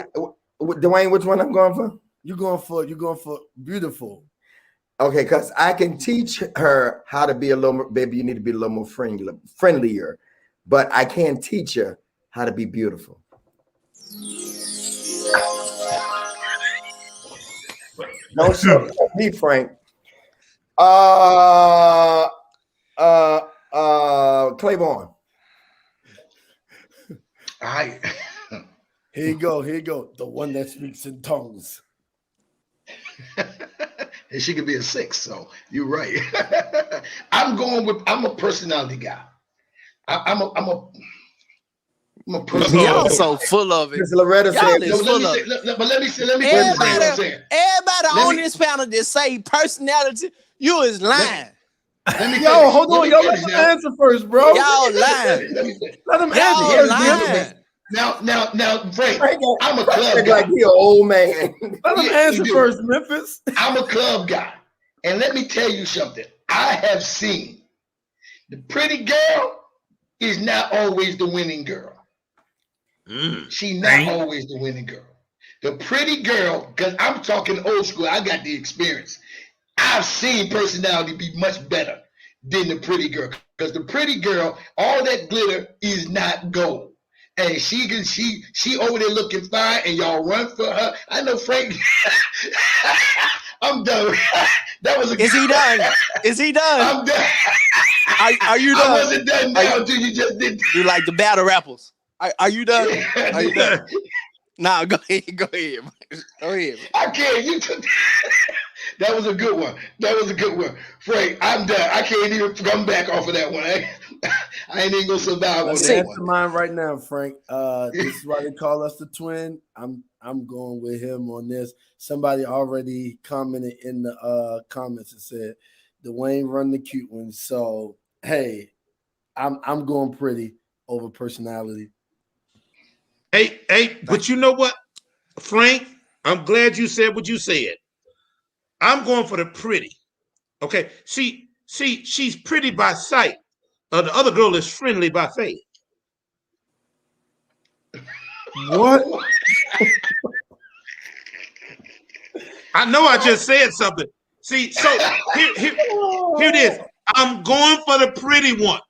Dwayne, which one I'm going for? You're going for beautiful. Okay, because I can teach her how to be a little more, baby, you need to be a little more friendlier, but I can't teach her how to be beautiful. No, sir. Me, Frank. Claiborne. All right. Here you go. The one that speaks in tongues. And she could be a 6, so you're right. I'm a personality guy. I'm a personality. Y'all so full of it. Loretta said, let me say what I'm saying. Everybody on this panel that say personality, you is lying. Yo, hold on. Y'all let him answer first, bro. Y'all lying. Let him answer lying. Now, Frank, I'm a club guy. Like he an old man. Let him answer first, Memphis. I'm a club guy. And let me tell you something. I have seen the pretty girl is not always the winning girl. She's not always the winning girl. The pretty girl, because I'm talking old school, I got the experience. I've seen personality be much better than the pretty girl. Because the pretty girl, all that glitter is not gold. And she over there looking fine, and y'all run for her. I know Frank. I'm done. That was Is he done? Is he done? I'm done. Are you done? I wasn't done now until you just did. You like the battle rappers? Are you done? Are you done? Nah, go ahead. Go ahead. I can't. You took. That was a good one. Frank, I'm done. I can't even come back off of that one. I ain't even gonna survive on that Answer mine right now, Frank. This is why they call us the twin. I'm going with him on this. Somebody already commented in the comments and said Dwayne run the cute one. So hey, I'm going pretty over personality. Hey, but you know what, Frank? I'm glad you said what you said. I'm going for the pretty. Okay, she's pretty by sight. The other girl is friendly by faith. What? I know I just said something. See, so here it is. I'm going for the pretty one.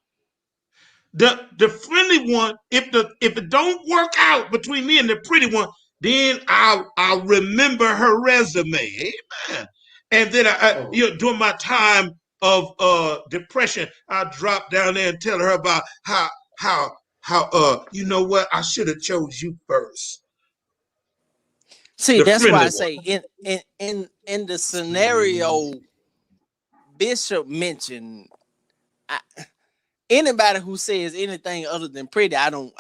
The friendly one, if it don't work out between me and the pretty one, then I'll remember her resume. Amen. And then during my time of depression, I drop down there and tell her about how you know what, I should have chose you first. See, The that's why I friendly say in the scenario Bishop mentioned, anybody who says anything other than pretty, I don't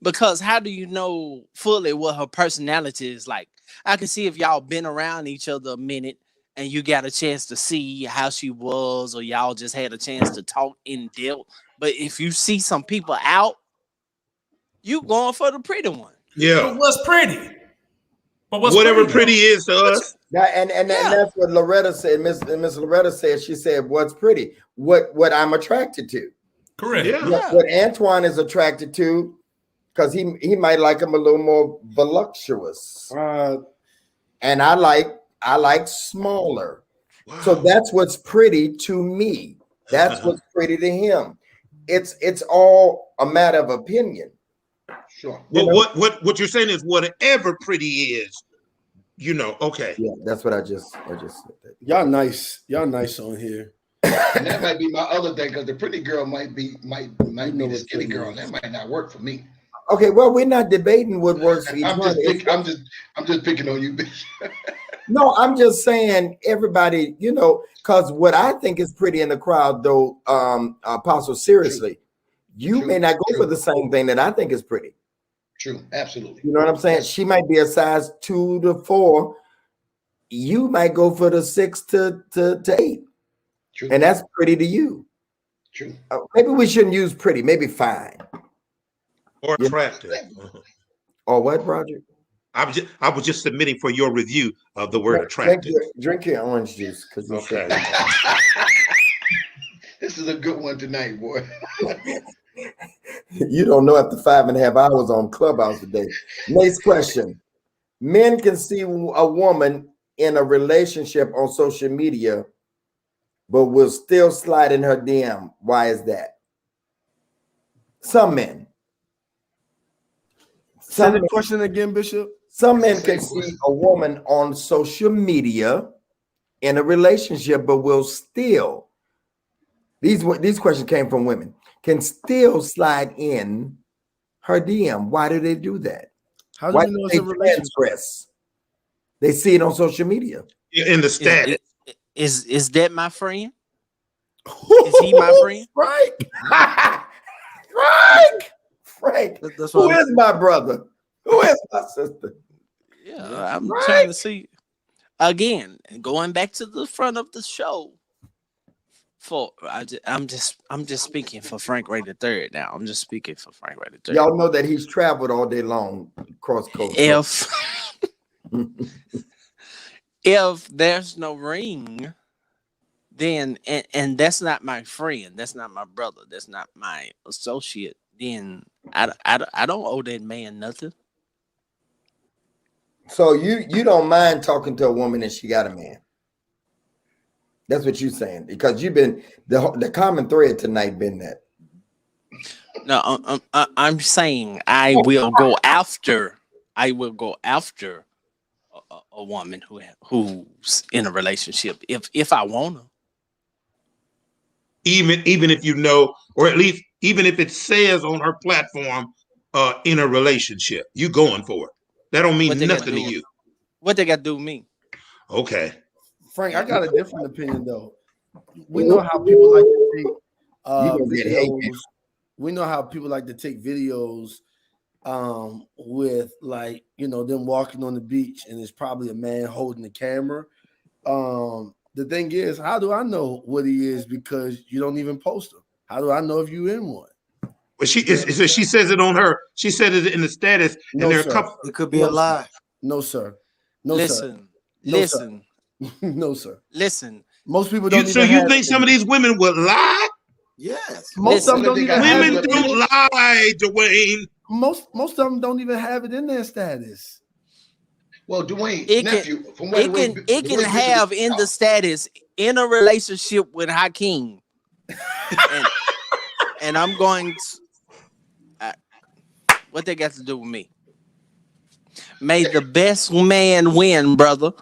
because how do you know fully what her personality is like? I can see if y'all been around each other a minute and you got a chance to see how she was, or y'all just had a chance to talk in depth. But if you see some people out, you going for the pretty one. Yeah. But what's pretty? But whatever pretty is to us. And that's what Loretta said. Miss Loretta said. She said, "What's pretty? What I'm attracted to." Correct. Yeah. What Antoine is attracted to, because he might like him a little more voluptuous, and I like smaller. Wow. So that's what's pretty to me. That's what's pretty to him. It's all a matter of opinion. Sure. Well, what you're saying is whatever pretty is, okay. Yeah, that's what I just said. That. Y'all nice on here. And that might be my other thing, because the pretty girl might be the skinny girl, and that might not work for me. Okay, well, we're not debating what works for each one. I'm just picking on you, bitch. No, I'm just saying everybody, because what I think is pretty in the crowd, though, Apostle, seriously, you may not go for the same thing that I think is pretty. True, absolutely. You know what I'm saying? She might be a size 2 to 4. You might go for the 6 to 8. True. And that's pretty to you. True. Maybe we shouldn't use pretty, maybe fine. Or attractive. Or what, Roger? I was just submitting for your review of the word attractive. Drink your orange juice, because okay. This is a good one tonight, boy. You don't know after 5.5 hours on Clubhouse today. Next question. Men can see a woman in a relationship on social media, but will still slide in her DM. Why is that? Some men. Say the question again, Bishop. Some men can see a woman on social media in a relationship, but will still, these questions came from women, can still slide in her DM. Why do they do that? How do you know it's a relationship? They see it on social media. In the status. Is that my friend? Is he my friend? Frank. Who is my brother? Who is my sister? Yeah, I'm trying to see. Again, going back to the front of the show. I'm just speaking for Frank Ray III now. I'm just speaking for Frank Ray III. Y'all know that he's traveled all day long across coast. If there's no ring, then and that's not my friend, that's not my brother, that's not my associate, then I don't owe that man nothing. So you don't mind talking to a woman and she got a man? That's what you're saying, because you've been the common thread tonight been that. No, I'm saying I will go after a woman who's in a relationship if I want to. Even if you know, or at least even if it says on her platform, in a relationship, you going for it. That don't mean nothing to you. What they got to do with me? Okay. Frank, I got a different opinion though. We know how people like to take videos. We know how people like to take videos with, like, them walking on the beach, and it's probably a man holding the camera. The thing is, how do I know what he is? Because you don't even post them. How do I know if you in one? Well, she says it on her. She said it in the status, and there are a couple. It could be a lie. No, sir. Listen. No, sir. Listen. Most people don't. So you think some of these women would lie? Yes. Most of them don't even women don't lie, Dwayne. most of them don't even have it in their status. Well, Dwayne, It nephew, can from what it can have in the status in a relationship with Hakeem, and I'm going to, what they got to do with me? May the best man win, brother.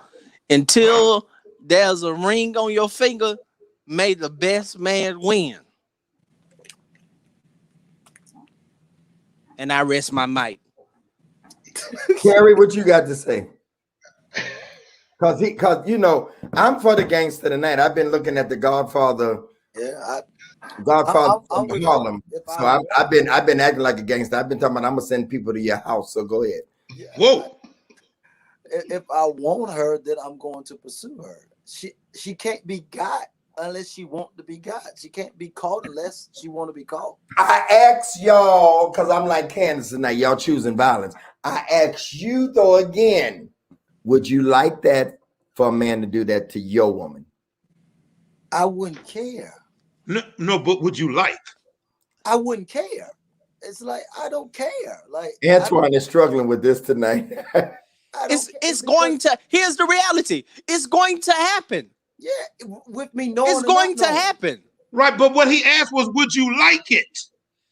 Until there's a ring on your finger, may the best man win. And I rest my mic. Kerry, what you got to say? Cause you know, I'm for the gangster tonight. I've been looking at the Godfather. Yeah, Godfather I'm from with Harlem. you. If So I've been acting like a gangster. I've been talking about I'm gonna send people to your house. So go ahead. Whoa. If I want her, then I'm going to pursue her. She can't be got unless she want to be got. She can't be caught unless she want to be caught. I ask y'all, because I'm like Candace tonight, y'all choosing violence. I ask you though again, would you like that for a man to do that to your woman? I wouldn't care. No, but would you like? I wouldn't care. It's like I don't care. Like Antoine is struggling with this tonight. It's going to. Here's the reality. It's going to happen. Yeah, with me knowing it's going to happen. Right, but what he asked was, would you like it?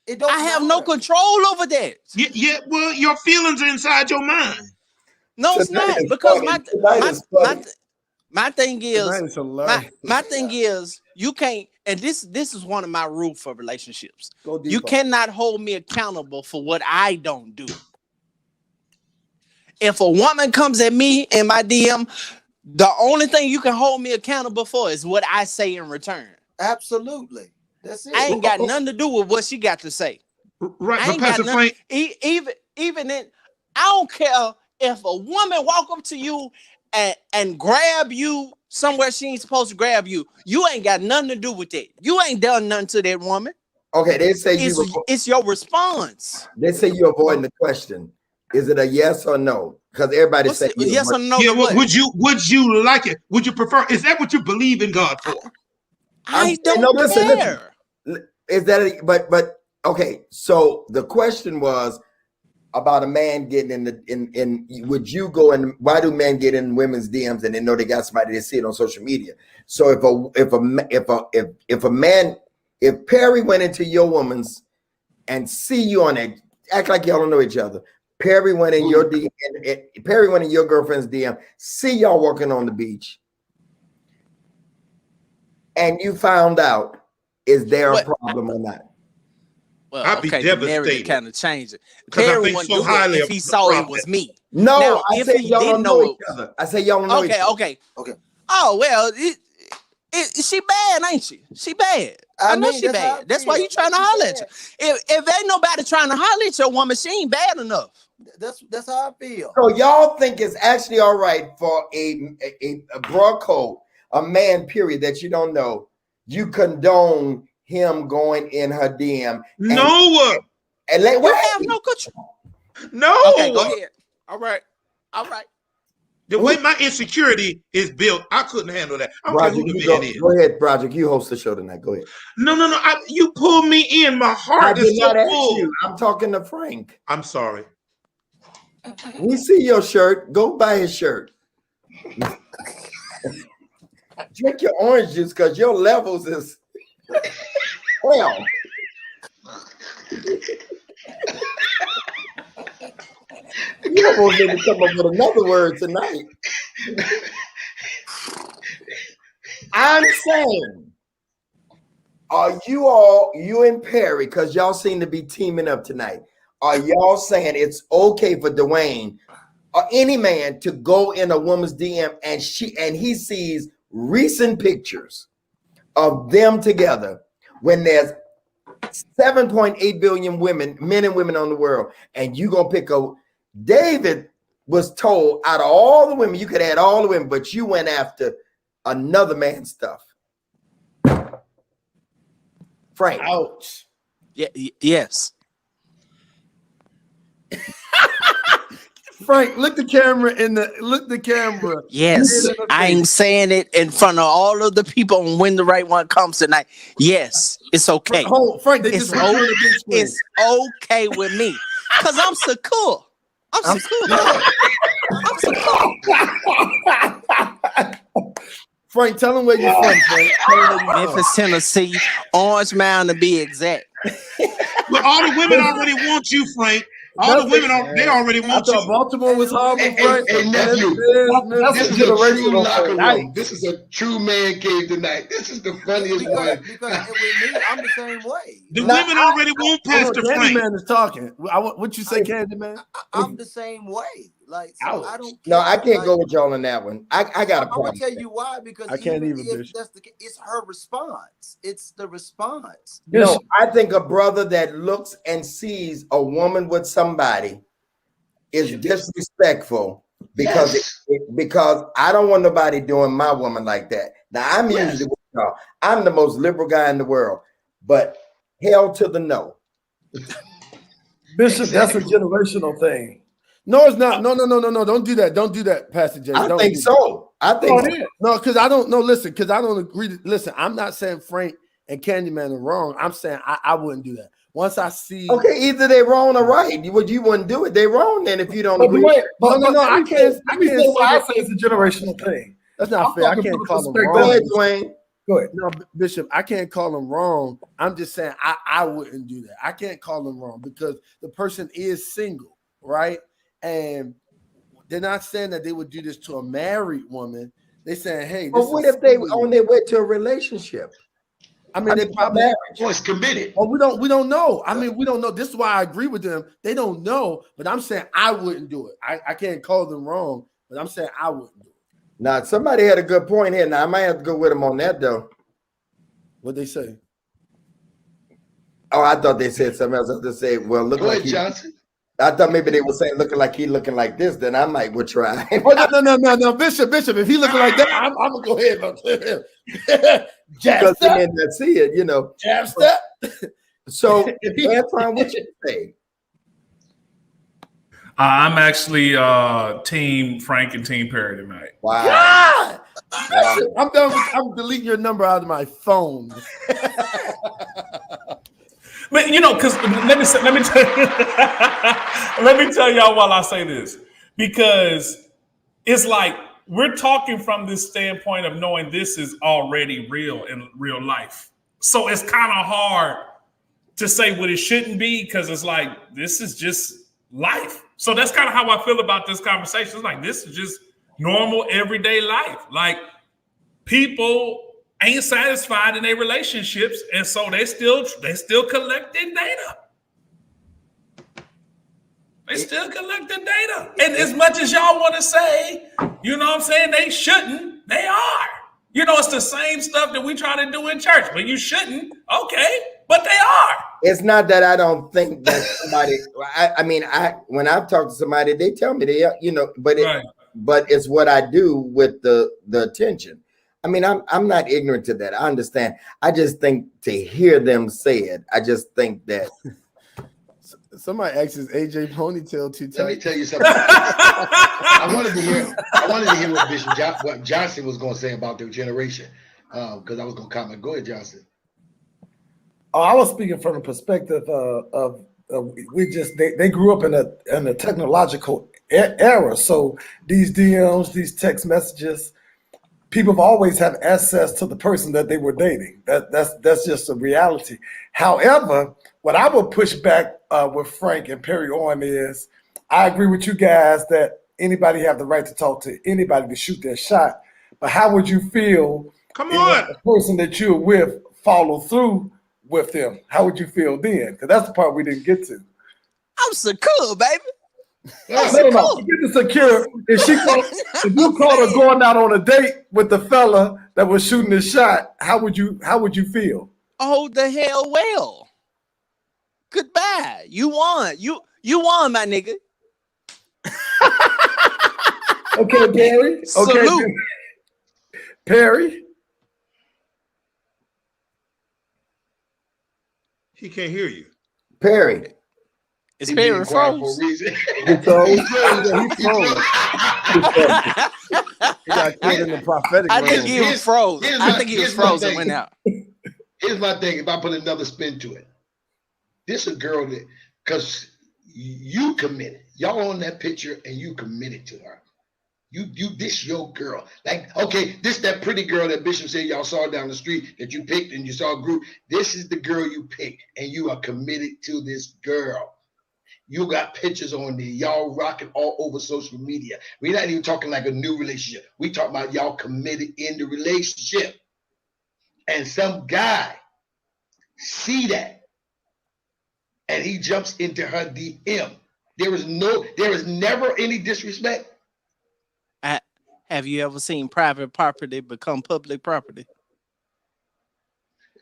It don't I have no control over that. Yeah, well, your feelings are inside your mind. No, it's not, because my thing is my thing is you can't, and this is one of my rules for relationships. You cannot hold me accountable for what I don't do. If a woman comes at me in my DM, the only thing you can hold me accountable for is what I say in return. Absolutely. That's it. I ain't got nothing to do with what she got to say. Right, I ain't got nothing. Even in, I don't care if a woman walk up to you and grab you somewhere she ain't supposed to grab you. You ain't got nothing to do with that. You ain't done nothing to that woman. Okay, they say it's your response. They say you're avoiding the question. Is it a yes or no? Because everybody said yes or no. Yeah, would you like it? Would you prefer? Is that what you believe in God for? I don't care. Listen. Is that but okay? So the question was about a man getting in. Would you go and why do men get in women's DMs and they know they got somebody to see it on social media? So if Perry went into your woman's and see you on it, act like y'all don't know each other. Perry went in your DM. Perry went in your girlfriend's DM. See y'all walking on the beach, and you found out. Is there a problem or not? Well, I'd be devastated. Kind of change it. Perry wouldn't so highly if he saw it was me. No, now, I said y'all don't know each other. I say y'all don't know each other. Okay. Oh well, she bad, ain't she? She bad. I know she bad. That's why you trying to holler at you. If ain't nobody trying to holler at your woman, she ain't bad enough. That's how I feel. So y'all think it's actually all right for a broad code, a man, period, that you don't know, you condone him going in her DM. No. And let you have no control. No. Okay, go ahead. All right. The way my insecurity is built, I couldn't handle that. I don't Roger, care who the man is. Go ahead, Roger. You host the show tonight. Go ahead. No. You pulled me in. My heart is so full. I'm talking to Frank. I'm sorry. We see your shirt. Go buy his shirt. Drink your orange juice because your levels is well. You almost need to come up with another word tonight. I'm saying, are you and Perry, because y'all seem to be teaming up tonight, are y'all saying it's okay for Dwayne or any man to go in a woman's DM and he sees recent pictures of them together when there's 7.8 billion men and women on the world, and you gonna pick David was told out of all the women, you could add all the women, but you went after another man's stuff. Frank. Ouch. Yeah, yes. Frank, look the camera. Yes, I'm saying it in front of all of the people on When the Right One Comes tonight. Yes, it's okay. Frank, it's okay with me. Cause I'm secure. I'm secure. I'm secure. Frank, tell him where you're from, Frank. Tell him where you're from. Memphis, Tennessee, Orange Mound to be exact. But all the women already want you, Frank. All the women, they already I want thought you. Baltimore was horrible, Hey, Frank. hey, nephew. That's This a is a true generational locker thing. room. This is a true man cave tonight. This is the funniest one. Because with me, I'm the same way. The women already want Pastor Frank. Candyman is talking. What you say, Candyman? I'm the same way. Like, so I don't. No, I can't like, go with y'all on that one. I got a I'm problem. gonna tell you why, because I can't even, if Bishop. that's the case, it's her response. It's the response. No, I think a brother that looks and sees a woman with somebody is disrespectful because I don't want nobody doing my woman like that. Now I'm usually with y'all. I'm the most liberal guy in the world, but hell to the no. Bishop, that's a generational thing. No, it's not. No. Don't do that. Don't do that, Pastor Jay. I Don't think do so. I think that. No, because I don't know. Listen, because I don't agree. Listen, I'm not saying Frank and Candyman are wrong. I'm saying I wouldn't do that. Once I see, okay, either they wrong or right. You wouldn't do it. They wrong then if you don't But agree. wait, but no, I can't. Let me say why I say it's a generational thing. That's not fair. I can't call them Go ahead, wrong. Dwayne. Go ahead. No, Bishop, I can't call them wrong. I'm just saying I wouldn't do that. I can't call them wrong because the person is single, right? And they're not saying that they would do this to a married woman. They're saying, hey, But what if they on their way to a relationship? I mean, they probably it's committed. Well, we don't know. I mean, we don't know. This is why I agree with them. They don't know, but I'm saying I wouldn't do it. I can't call them wrong, but I'm saying I wouldn't do it. Now, somebody had a good point here. Now, I might have to go with them on that, though. What'd they say? Oh, I thought they said something else. I just say, well, look Go like ahead, Johnson. I thought maybe they were saying looking like this. Then I might would try. No, Bishop. If he looking like that, I'm gonna go ahead and clear him. Jab Because they step. may not see it, you know. Jab step. So, Antoine, what you say? I'm actually team Frank and team Perry tonight. Wow. God! I'm done. I'm deleting your number out of my phone. But you know, because let me tell y'all while I say this, because it's like we're talking from this standpoint of knowing this is already real in real life. So it's kind of hard to say what it shouldn't be because it's like this is just life. So that's kind of how I feel about this conversation. It's like this is just normal everyday life. Like people ain't satisfied in their relationships, and so they still collecting data. They still collecting data. And as much as y'all want to say, you know what I'm saying, they shouldn't, they are. You know, it's the same stuff that we try to do in church, but you shouldn't, okay, but they are. It's not that I don't think that somebody. I mean, when I've talked to somebody, they tell me they, you know, but it's what I do with the attention. I mean, I'm not ignorant to that. I understand. I just think to hear them say it, I just think that. Somebody asked his AJ ponytail too tight. Let me tell you something. I wanted to hear what what Johnson was going to say about their generation, because I was going to comment. Go ahead, Johnson. Oh, I was speaking from the perspective of they grew up in a technological era. So these DMs, these text messages, people have always had access to the person that they were dating. That's just a reality. However, what I would push back with Frank and Perry on is, I agree with you guys that anybody have the right to talk to anybody to shoot their shot. But how would you feel if the person that you're with follow through with them? How would you feel then? Because that's the part we didn't get to. I'm secure, baby. No. Get the secure. If you caught her going out on a date with the fella that was shooting his shot, how would you feel? Oh, the hell well. Goodbye. You won. You won, my nigga. Okay, Perry. Okay, Salute. Perry. He can't hear you. Perry. It's Perry froze. He froze. He got killed in the prophetic. I think he was froze. I think he was froze and went out. Here's my thing. If I put another spin to it, this is a girl that, because You committed. Y'all on that picture and you committed to her. You this your girl. Like, okay, this that pretty girl that Bishop said y'all saw down the street that you picked and you saw a group. This is the girl you picked, and you are committed to this girl. You got pictures on there. Y'all rocking all over social media. We're not even talking like a new relationship. We talking about y'all committed in the relationship. And some guy see that, and he jumps into her DM. There is never any disrespect. Have you ever seen private property become public property?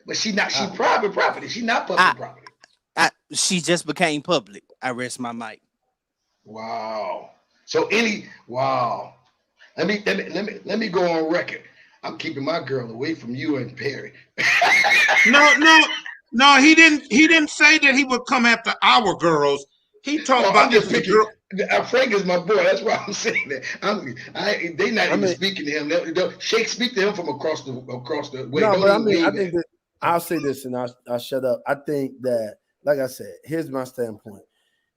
But she private property. She not public property. She just became public. I rest my mic. Wow. So wow. Let me go on record. I'm keeping my girl away from you and Perry. No, he didn't say that he would come after our girls. He talked about I'm just picking. Frank is my boy. That's why I'm saying that. They not even speaking to him. Shake speak to him from across the way. No, but I think that I'll say this and I'll shut up. I think that, like I said, here's my standpoint.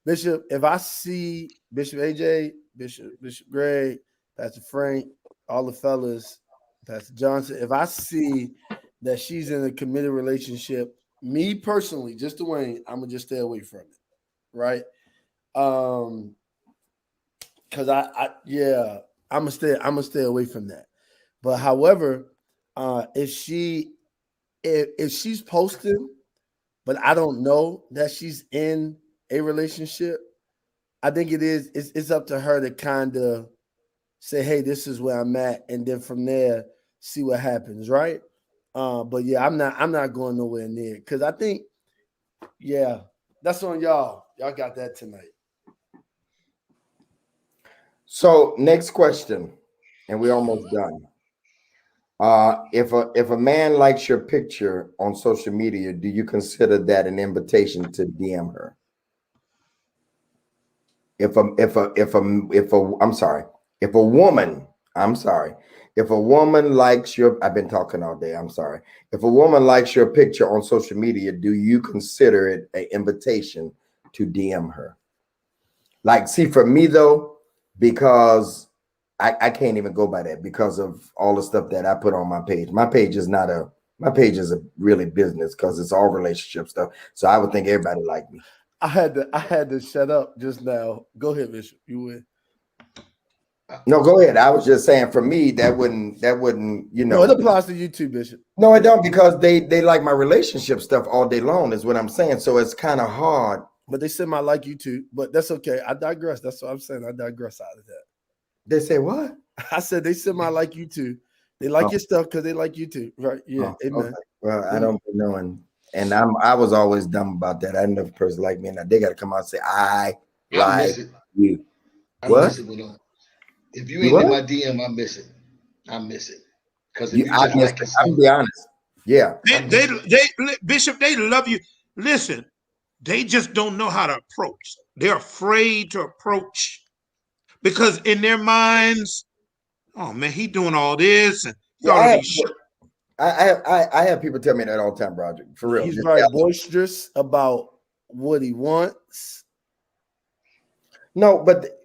Bishop, if I see Bishop AJ, Bishop Greg, Pastor Frank, all the fellas, Pastor Johnson, if I see that she's in a committed relationship, me personally, just Dwayne, I'm gonna just stay away from it, right? Because I'm gonna stay away from that. But however, if she's posting, but I don't know that she's in a relationship, I think it's up to her to kind of say, hey, this is where I'm at, and then from there see what happens, right? But yeah, I'm not going nowhere near, because I think, yeah, that's on y'all. Y'all got that tonight. So next question, and we're almost done. If a man likes your picture on social media, do you consider that an invitation to DM her? If a woman likes your, I've been talking all day, I'm sorry. If a woman likes your picture on social media, do you consider it an invitation to DM her? Like, see, for me though, because I can't even go by that because of all the stuff that I put on my page. My page is a really business, because it's all relationship stuff. So I would think everybody like me. I had to shut up just now. Go ahead, Bishop. You win. No, go ahead. I was just saying, for me, that wouldn't, No, it applies to you too, Bishop. No, it don't, because they like my relationship stuff all day long, is what I'm saying. So it's kind of hard. But they said I like you too. But that's okay. I digress. That's what I'm saying. I digress out of that. They say what? I said they said I like you too. They like your stuff because they like you too. Right. Yeah. Amen. Okay. Well, I don't know. And I was always dumb about that. I didn't know if a person like me, and they got to come out and say, I like you. What? Miss it with them. If you ain't in my DM, I miss it. I miss it. Because I'm gonna be honest. Yeah. They Bishop, they love you. Listen, they just don't know how to approach. They're afraid to approach, because in their minds, oh man, he doing all this, and I have people tell me that all the time, Roger. For real. He's very boisterous about what he wants. No, but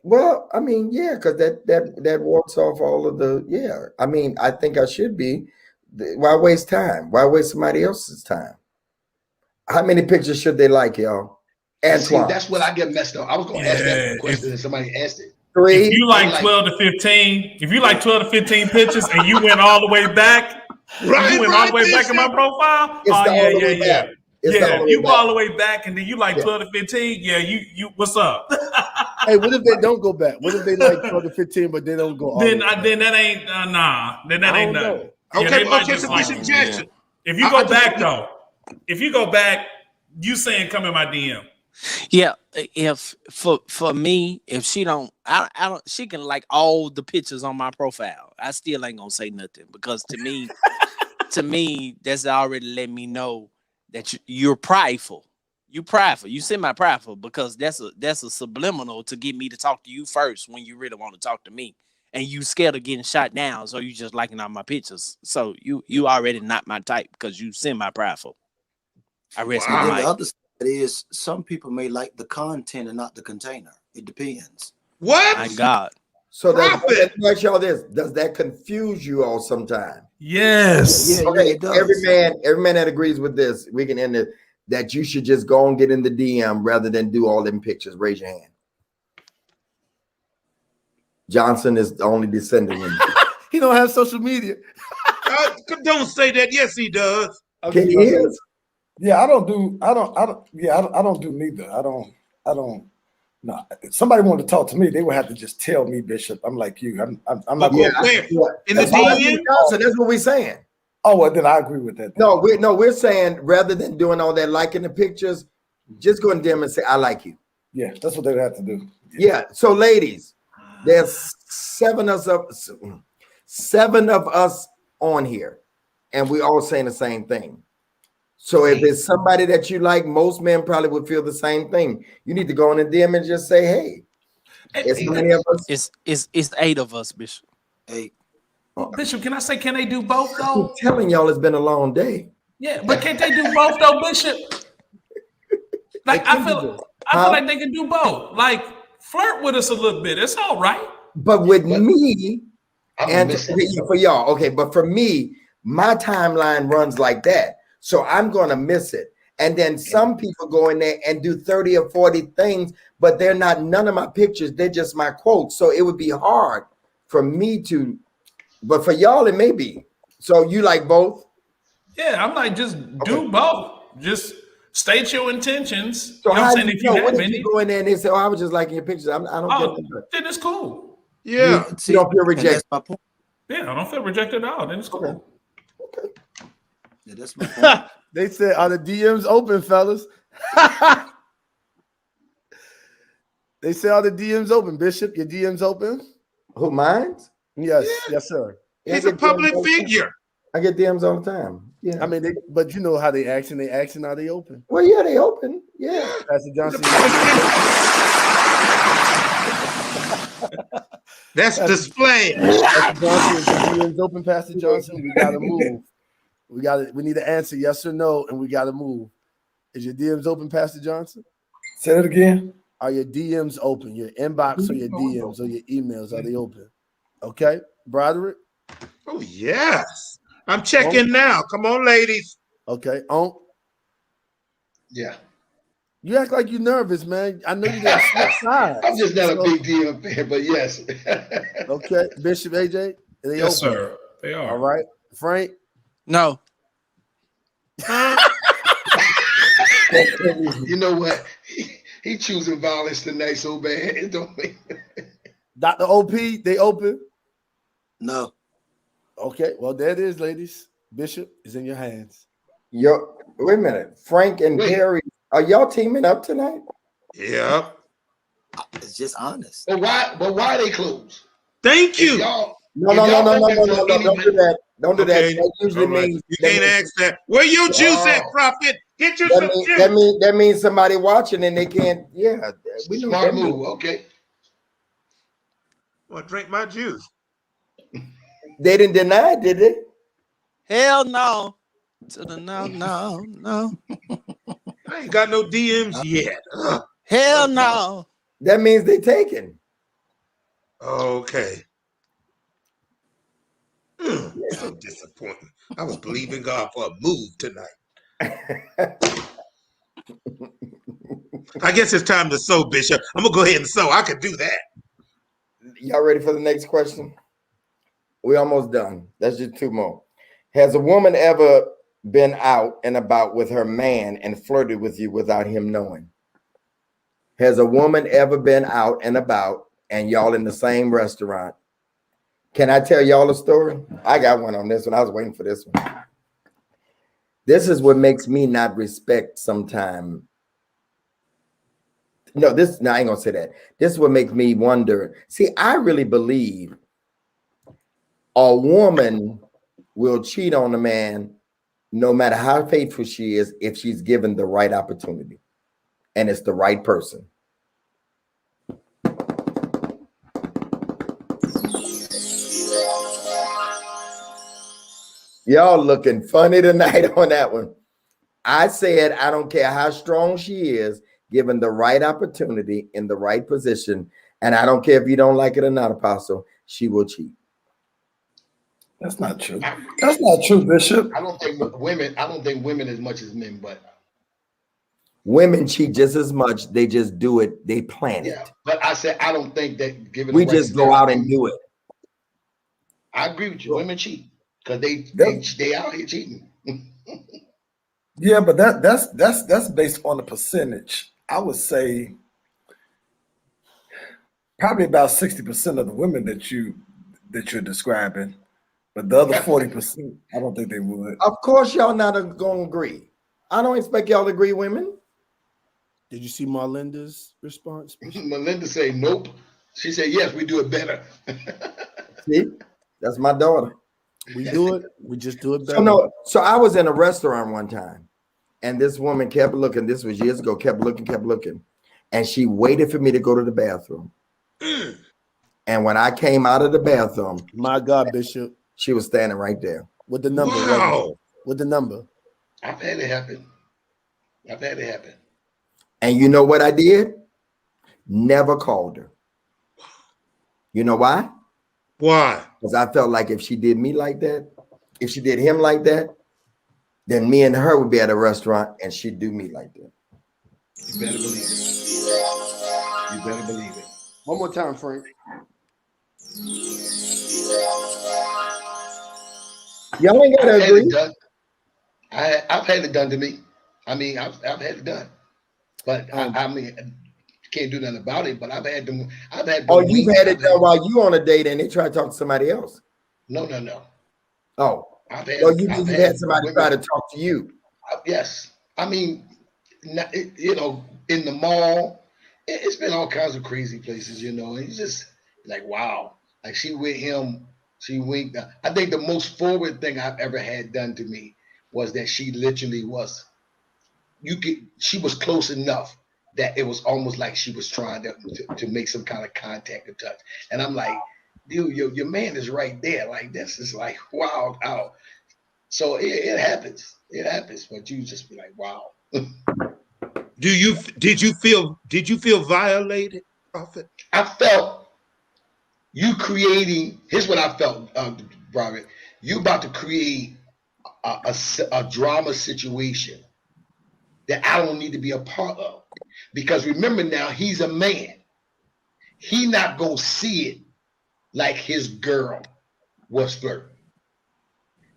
I mean, yeah, because that walks off all of the, yeah. I mean, I think I should be. Why waste time? Why waste somebody else's time? How many pictures should they like, y'all? Antoine. See, that's what I get messed up. I was going to ask that question and somebody asked it. If you like 12 to 15, if you like 12 to 15 pictures and you went all the way back, in my profile, yeah. If you go all the way back and then you like 12 to 15, you what's up? Hey, what if they don't go back? What if they like 12 to 15, but they don't go all then that ain't Then that ain't nothing. Okay, so Bishop Jackson. If you go back though, you saying come in my DM. Yeah, if for me, if she don't, I don't, she can like all the pictures on my profile. I still ain't gonna say nothing, because to me, that's already let me know that you're prideful. You prideful. You semi-prideful, because that's a subliminal to get me to talk to you first when you really want to talk to me, and you scared of getting shot down, so you just liking all my pictures. So you already not my type, because you semi-prideful. I rest my mic. is some people may like the content and not the container. It depends. What? My God. So that, Prophet. let me ask y'all this: does that confuse you all sometime? Yes. Yeah, Okay, it does. every man that agrees with this, we can end it. That you should just go and get in the DM rather than do all them pictures. Raise your hand. Johnson is the only descendant. He don't have social media. Don't say that. Yes, he does. Okay, he is. Yeah, I don't do neither. I don't. No, if somebody wanted to talk to me, they would have to just tell me, Bishop. I'm like you. I'm not. Where? In the That's what DM? that's what we're saying. Oh, well, then I agree with that. No, we're saying rather than doing all that liking the pictures, just go in DM and say I like you. Yeah, that's what they would have to do. Yeah. So, ladies, there's seven of us on here, and we all saying the same thing. So if it's somebody that you like, most men probably would feel the same thing. You need to go in the DM and just say, "Hey, it's many of us." It's 8 of us, Bishop. 8. Bishop, can I say, can they do both though? I'm telling y'all, it's been a long day. Yeah, but can't they do both though, Bishop? Like I feel like they can do both. Like flirt with us a little bit. It's all right. But with me, I'm and missing for y'all, okay. But for me, my timeline runs like that, so I'm gonna miss it. And then some people go in there and do 30 or 40 things, but they're not none of my pictures. They're just my quotes. So it would be hard for me to. But for y'all, it may be. So you like both? Yeah, I'm like, just do both. Just state your intentions. So You know what how I'm do saying? you If you know? have What if any, you go in there and they say, "Oh, I was just liking your pictures"? I don't get it. then it's cool. Yeah. You don't feel And rejected. that's my point. Yeah, I don't feel rejected at all. Then it's cool. Yeah, that's my point. They said, "Are the DMs open, fellas?" They say, "Are the DMs open, Bishop? Your DMs open?" Who minds? Yes, yes, sir. He's a public figure. I get DMs all the time. Yeah. I mean, but you know how they action. They action. Are they open? Well, yeah, they open. Yeah. Pastor Johnson. That's display. Pastor Johnson, is the DMs open, Pastor Johnson? We gotta move. We need to answer yes or no, and we gotta move. Is your DMs open, Pastor Johnson? Say that again. Are your DMs open? Your inbox or your DMs or your emails, are they open? Okay, Broderick? Oh, yes. I'm checking now. Come on, ladies. Okay, Yeah. you act like you're nervous, man. I know you got switch sides. I'm just not a big DM fan, but yes. Okay, Bishop AJ, they Yes, open. sir. They are. All right, Frank. No. You know what? He choosing violence tonight so bad. It don't make Dr. OP, they open. No. Okay, well, there it is, ladies. Bishop is in your hands. Yo, wait a minute. Frank and Wait. Perry, are y'all teaming up tonight? Yeah. It's just honest. But why are they closed? Thank If you. y'all, No, if no, no, y'all no, no, open no, for no, no, don't do anybody- that. Don't do that. Okay. That usually All right. means You can't ask that. Where your juice at, Prophet? Get you some juice. that means somebody watching and they can't. Yeah, we know Smart that. move, okay. Well, drink my juice. They didn't deny it, did they? Hell no. To the no. I ain't got no DMs yet. Ugh. Hell no. That means they taken. Okay. So disappointing. I was believing God for a move tonight. I guess it's time to sow, Bishop. I'm gonna go ahead and sow. I could do that. Y'all ready for the next question? We almost done. That's just 2 more. Has a woman ever been out and about with her man and flirted with you without him knowing? Has a woman ever been out and about and y'all in the same restaurant? Can I tell y'all a story? I got one on this one. I was waiting for this one. This is what makes me not respect sometime. No, I ain't gonna say that. This is what makes me wonder. See, I really believe a woman will cheat on a man no matter how faithful she is if she's given the right opportunity and it's the right person. Y'all looking funny tonight on that one. I said, I don't care how strong she is, given the right opportunity in the right position. And I don't care if you don't like it or not, Apostle, she will cheat. That's not true. That's not true, Bishop. I don't think women as much as men, but women cheat just as much. They just do it. They plan yeah. it. But I said I don't think that given We the right just go out and do it. I agree with you. Women cheat because they out here cheating. Yeah, but that's based on the percentage. I would say probably about 60% of the women that you're describing, but the other 40%, I don't think they would. Of course, y'all not gonna agree. I don't expect y'all to agree, women. Did you see Marlinda's response? Melinda say nope. She said yes, we do it better. See, that's my daughter. We do it. We just do it better. So no. So I was in a restaurant one time, and this woman kept looking. This was years ago. Kept looking, and she waited for me to go to the bathroom. And when I came out of the bathroom, my God, Bishop, she was standing right there with the number. Wow. With the number. I've had it happen. And you know what I did? Never called her. You know why? Why? Because I felt like if she did me like that, if she did him like that, then me and her would be at a restaurant and she'd do me like that. You better believe it. You better believe it. One more time, Frank. Y'all ain't gotta agree. I've had it done to me. I mean, I've had it done, but I mean, can't do nothing about it. But I've had them. Oh, you've had it done while you on a date and they try to talk to somebody else. No. Oh, you've had somebody try to talk to you. Yes, I mean, you know, in the mall, it's been all kinds of crazy places, you know. And it's just like, wow, like she with him, she winked. I think the most forward thing I've ever had done to me was that she literally was. She was close enough that it was almost like she was trying to make some kind of contact or touch. And I'm like, dude, your man is right there. Like, this is like, wow, out. So it happens. It happens. But you just be like, wow. Did you feel violated, Prophet? I felt you creating, here's what I felt, Robert. You about to create a drama situation that I don't need to be a part of. Because remember now, he's a man. He not gonna see it like his girl was flirting.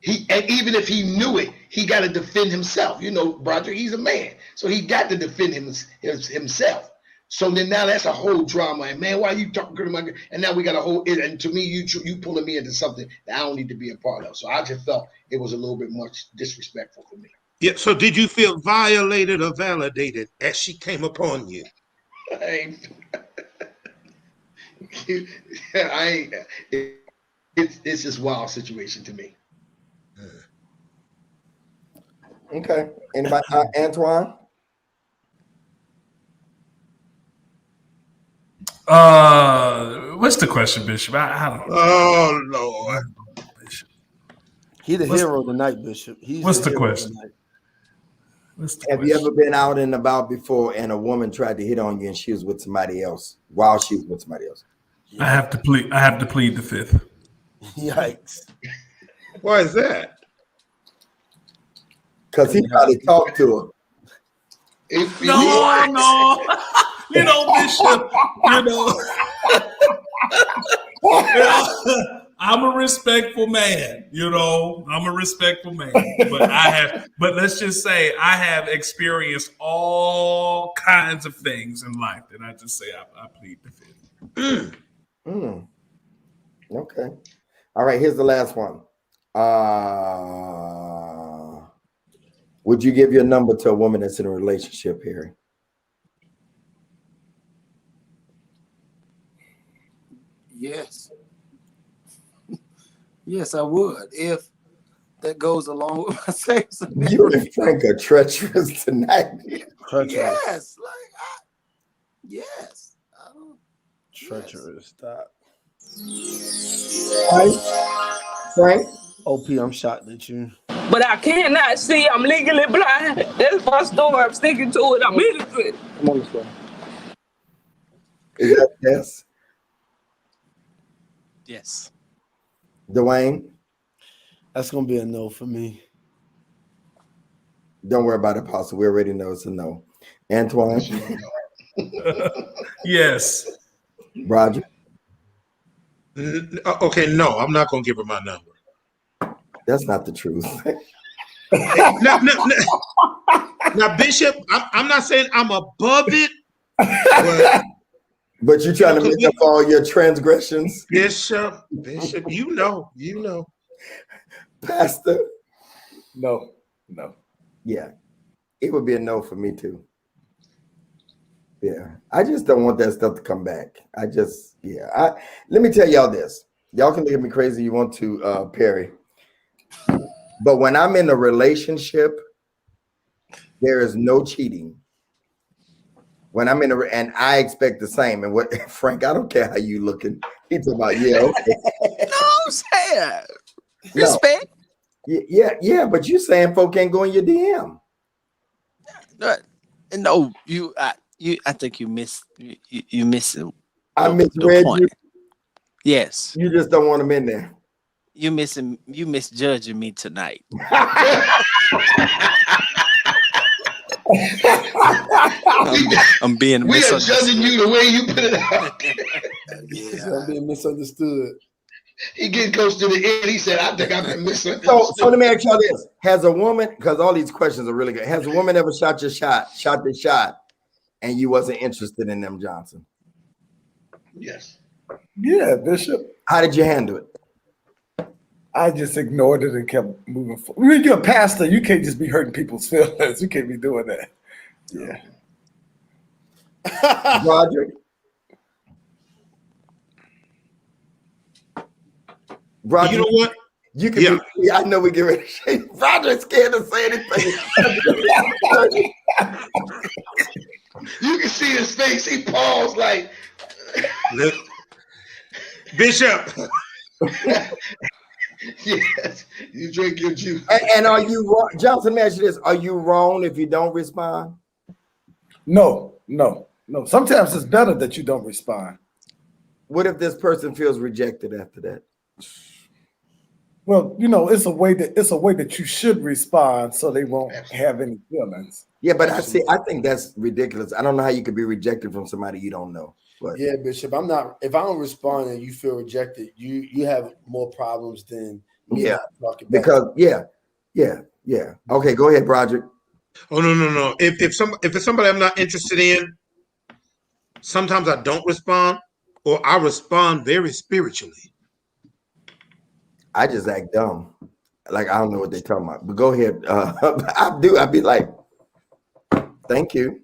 And even if he knew it, he got to defend himself. You know, Broderick, he's a man, so he got to defend himself. So then now that's a whole drama. And man, why are you talking to my girl? And now we got a whole. And to me, you pulling me into something that I don't need to be a part of. So I just felt it was a little bit much disrespectful for me. Yeah. So did you feel violated or validated as she came upon you? It's just wild situation to me. Okay. Anybody? Antoine? What's the question, Bishop? I don't know. Oh Lord. Bishop. He the hero tonight, Bishop. What's the question? Have you ever been out and about before and a woman tried to hit on you and she was with somebody else while she was with somebody else? I have to plead the fifth. Yikes. Why is that? Because he probably talked to her. No. You know, Bishop, I'm a respectful man, I'm a respectful man, but let's just say I have experienced all kinds of things in life that I just say I plead the fifth. Okay. All right. Here's the last one. Would you give your number to a woman that's in a relationship, Harry? Yes. Yes, I would. If that goes along with my sex. You and Frank are treacherous tonight. Yes. Yes. Treacherous. Stop. Frank? OP, I'm shocked at you. but I cannot see. I'm legally blind. That's my story. I'm sticking to it. I'm innocent. Come on, let's go. Is that yes? Yes. Dwayne, That's gonna be a no for me. don't worry about it, Apostle. We already know it's a no. Antoine, Yes. Roger, Okay, no, I'm not gonna give her my number. that's not the truth. Now, Bishop, I'm not saying I'm above it, But you're trying to make up all your transgressions, Bishop, you know. Pastor. No. Yeah, it would be a no for me too. Yeah, I just don't want that stuff to come back. Let me tell y'all this. Y'all can look at me crazy you want to, Perry. But when I'm in a relationship, there is no cheating. When I'm in and I expect the same. And what, Frank, I don't care how you looking. He's about, yeah, okay. No, I'm saying respect. Yeah, but you saying folk can't go in your DM. No, I think you miss you miss it. I misread you. Yes. You just don't want them in there. You misjudging me tonight. I'm being We are judging you the way you put it out. I'm being misunderstood. He getting close to the end. He said, I think I've been misunderstood. So let me ask y'all this. Has a woman, because all these questions are really good, has a woman ever shot the shot, and you wasn't interested in them, Johnson? Yes. Yeah, Bishop. How did you handle it? I just ignored it and kept moving forward. When you're a pastor, you can't just be hurting people's feelings. You can't be doing that. Yeah. Roger. You know what? You can I know we get ready to shake. Roger's scared to say anything. You can see his face. He paused like Bishop. Yes, you drink your juice. And are you wrong? Johnson, let me ask you this. Are you wrong if you don't respond? No. Sometimes it's better that you don't respond. What if this person feels rejected after that? Well, it's a way that you should respond so they won't have any feelings. Yeah, but I think that's ridiculous. I don't know how you could be rejected from somebody you don't know. But Yeah, Bishop. If I don't respond and you feel rejected, you have more problems than me not talking back. Because yeah. Okay, go ahead, Broderick. Oh no. If it's somebody I'm not interested in, sometimes I don't respond, or I respond very spiritually. I just act dumb. Like I don't know what they're talking about. But go ahead. I do. I'd be like, thank you.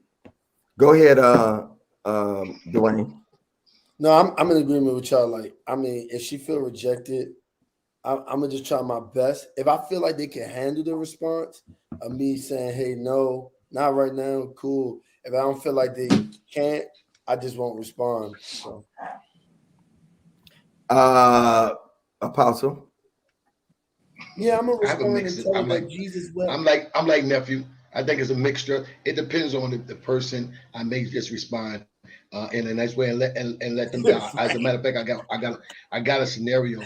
Go ahead, Dwayne. No, I'm in agreement with y'all. Like, I mean, if she feel rejected, I'm gonna just try my best. If I feel like they can handle the response of me saying, "Hey, no, not right now," cool. If I don't feel like they can't, I just won't respond. So. Apostle. Yeah, I'm gonna respond and mixed. tell I'm them like Jesus wept. I'm like nephew. I think it's a mixture. It depends on the person. I may just respond in a nice way and let them down. As a matter of fact, I got a scenario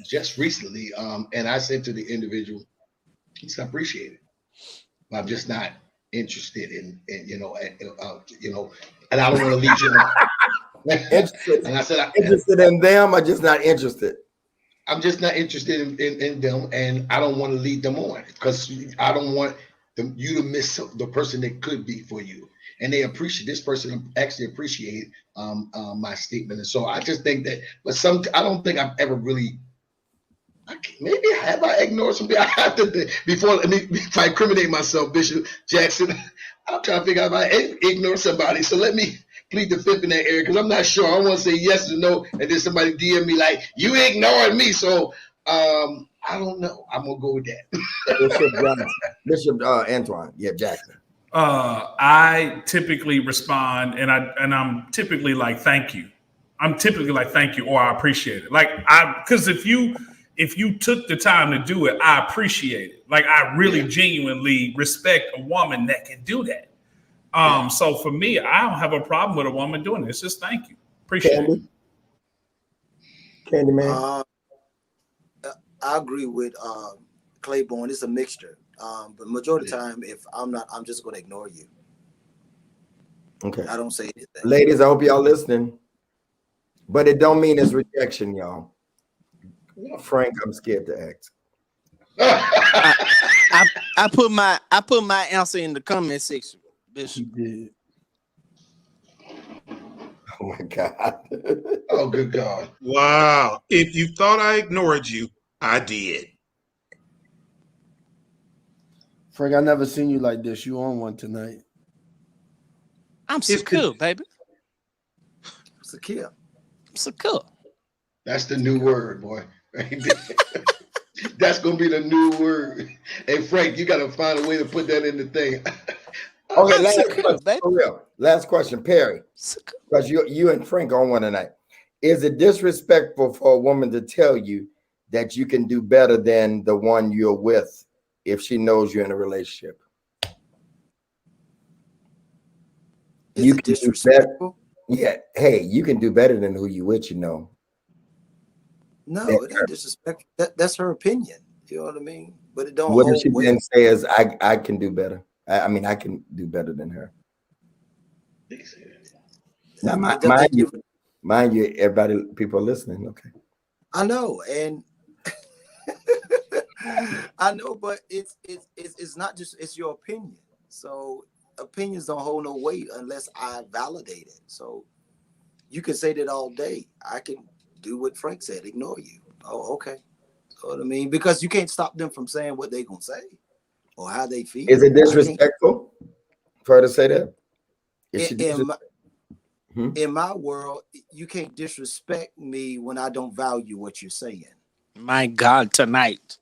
just recently, and I said to the individual, he said, "I appreciate it, but I'm just not interested in and I don't want to lead you." And I said, interested in them, or just not interested? I'm just not interested in them, and I don't want to lead them on because I don't want you to miss the person that could be for you. And they appreciate this person actually appreciate my statement, and so I just think that. But I don't think I've ever really. Maybe have I ignored somebody? I have to if I incriminate myself, Bishop Jackson. I'm trying to figure out if I ignore somebody. So let me plead the fifth in that area because I'm not sure. I want to say yes or no, and then somebody DM me like you ignored me. So I don't know. I'm gonna go with that. Bishop Antoine, Jackson. I typically respond, and I'm typically like, "Thank you." I'm typically like, "Thank you," or "I appreciate it." Like because if you if you took the time to do it, I appreciate it. Like I really genuinely respect a woman that can do that. So for me, I don't have a problem with a woman doing this. Just thank you. Appreciate it. Candyman. I agree with Claiborne. It's a mixture. But majority of the time, if I'm not, I'm just going to ignore you. Okay. I don't say anything. Ladies, I hope y'all listening. But it don't mean it's rejection, y'all. Frank, I'm scared to ask. I put my answer in the comment section, Bishop. Oh my God. Oh, good God. Wow. If you thought I ignored you, I did. Frank, I never seen you like this. You on one tonight. I'm secure, baby. Secure. Secure. That's the new word, boy. That's gonna be the new word. Hey Frank, you gotta find a way to put that in the thing. Okay, last question, for real. Last question, Perry. Because you and Frank on one tonight. Is it disrespectful for a woman to tell you that you can do better than the one you're with if she knows you're in a relationship? Is You it can do better. disrespectful? Yeah. Hey, you can do better than who you with, you know. No, it ain't disrespectful. That's her opinion. You know what I mean? But it don't What if hold she weight. then says, I can do better? I mean, I can do better than her. Now, mind you, everybody, people are listening. Okay. I know, and I know, but it's not just, it's your opinion. So opinions don't hold no weight unless I validate it. So you can say that all day. I can do what Frank said, ignore you. Oh, okay. You know what I mean? Because you can't stop them from saying what they gonna say or how they feel. Is it disrespectful for her to say that? In my world, you can't disrespect me when I don't value what you're saying. My God, tonight.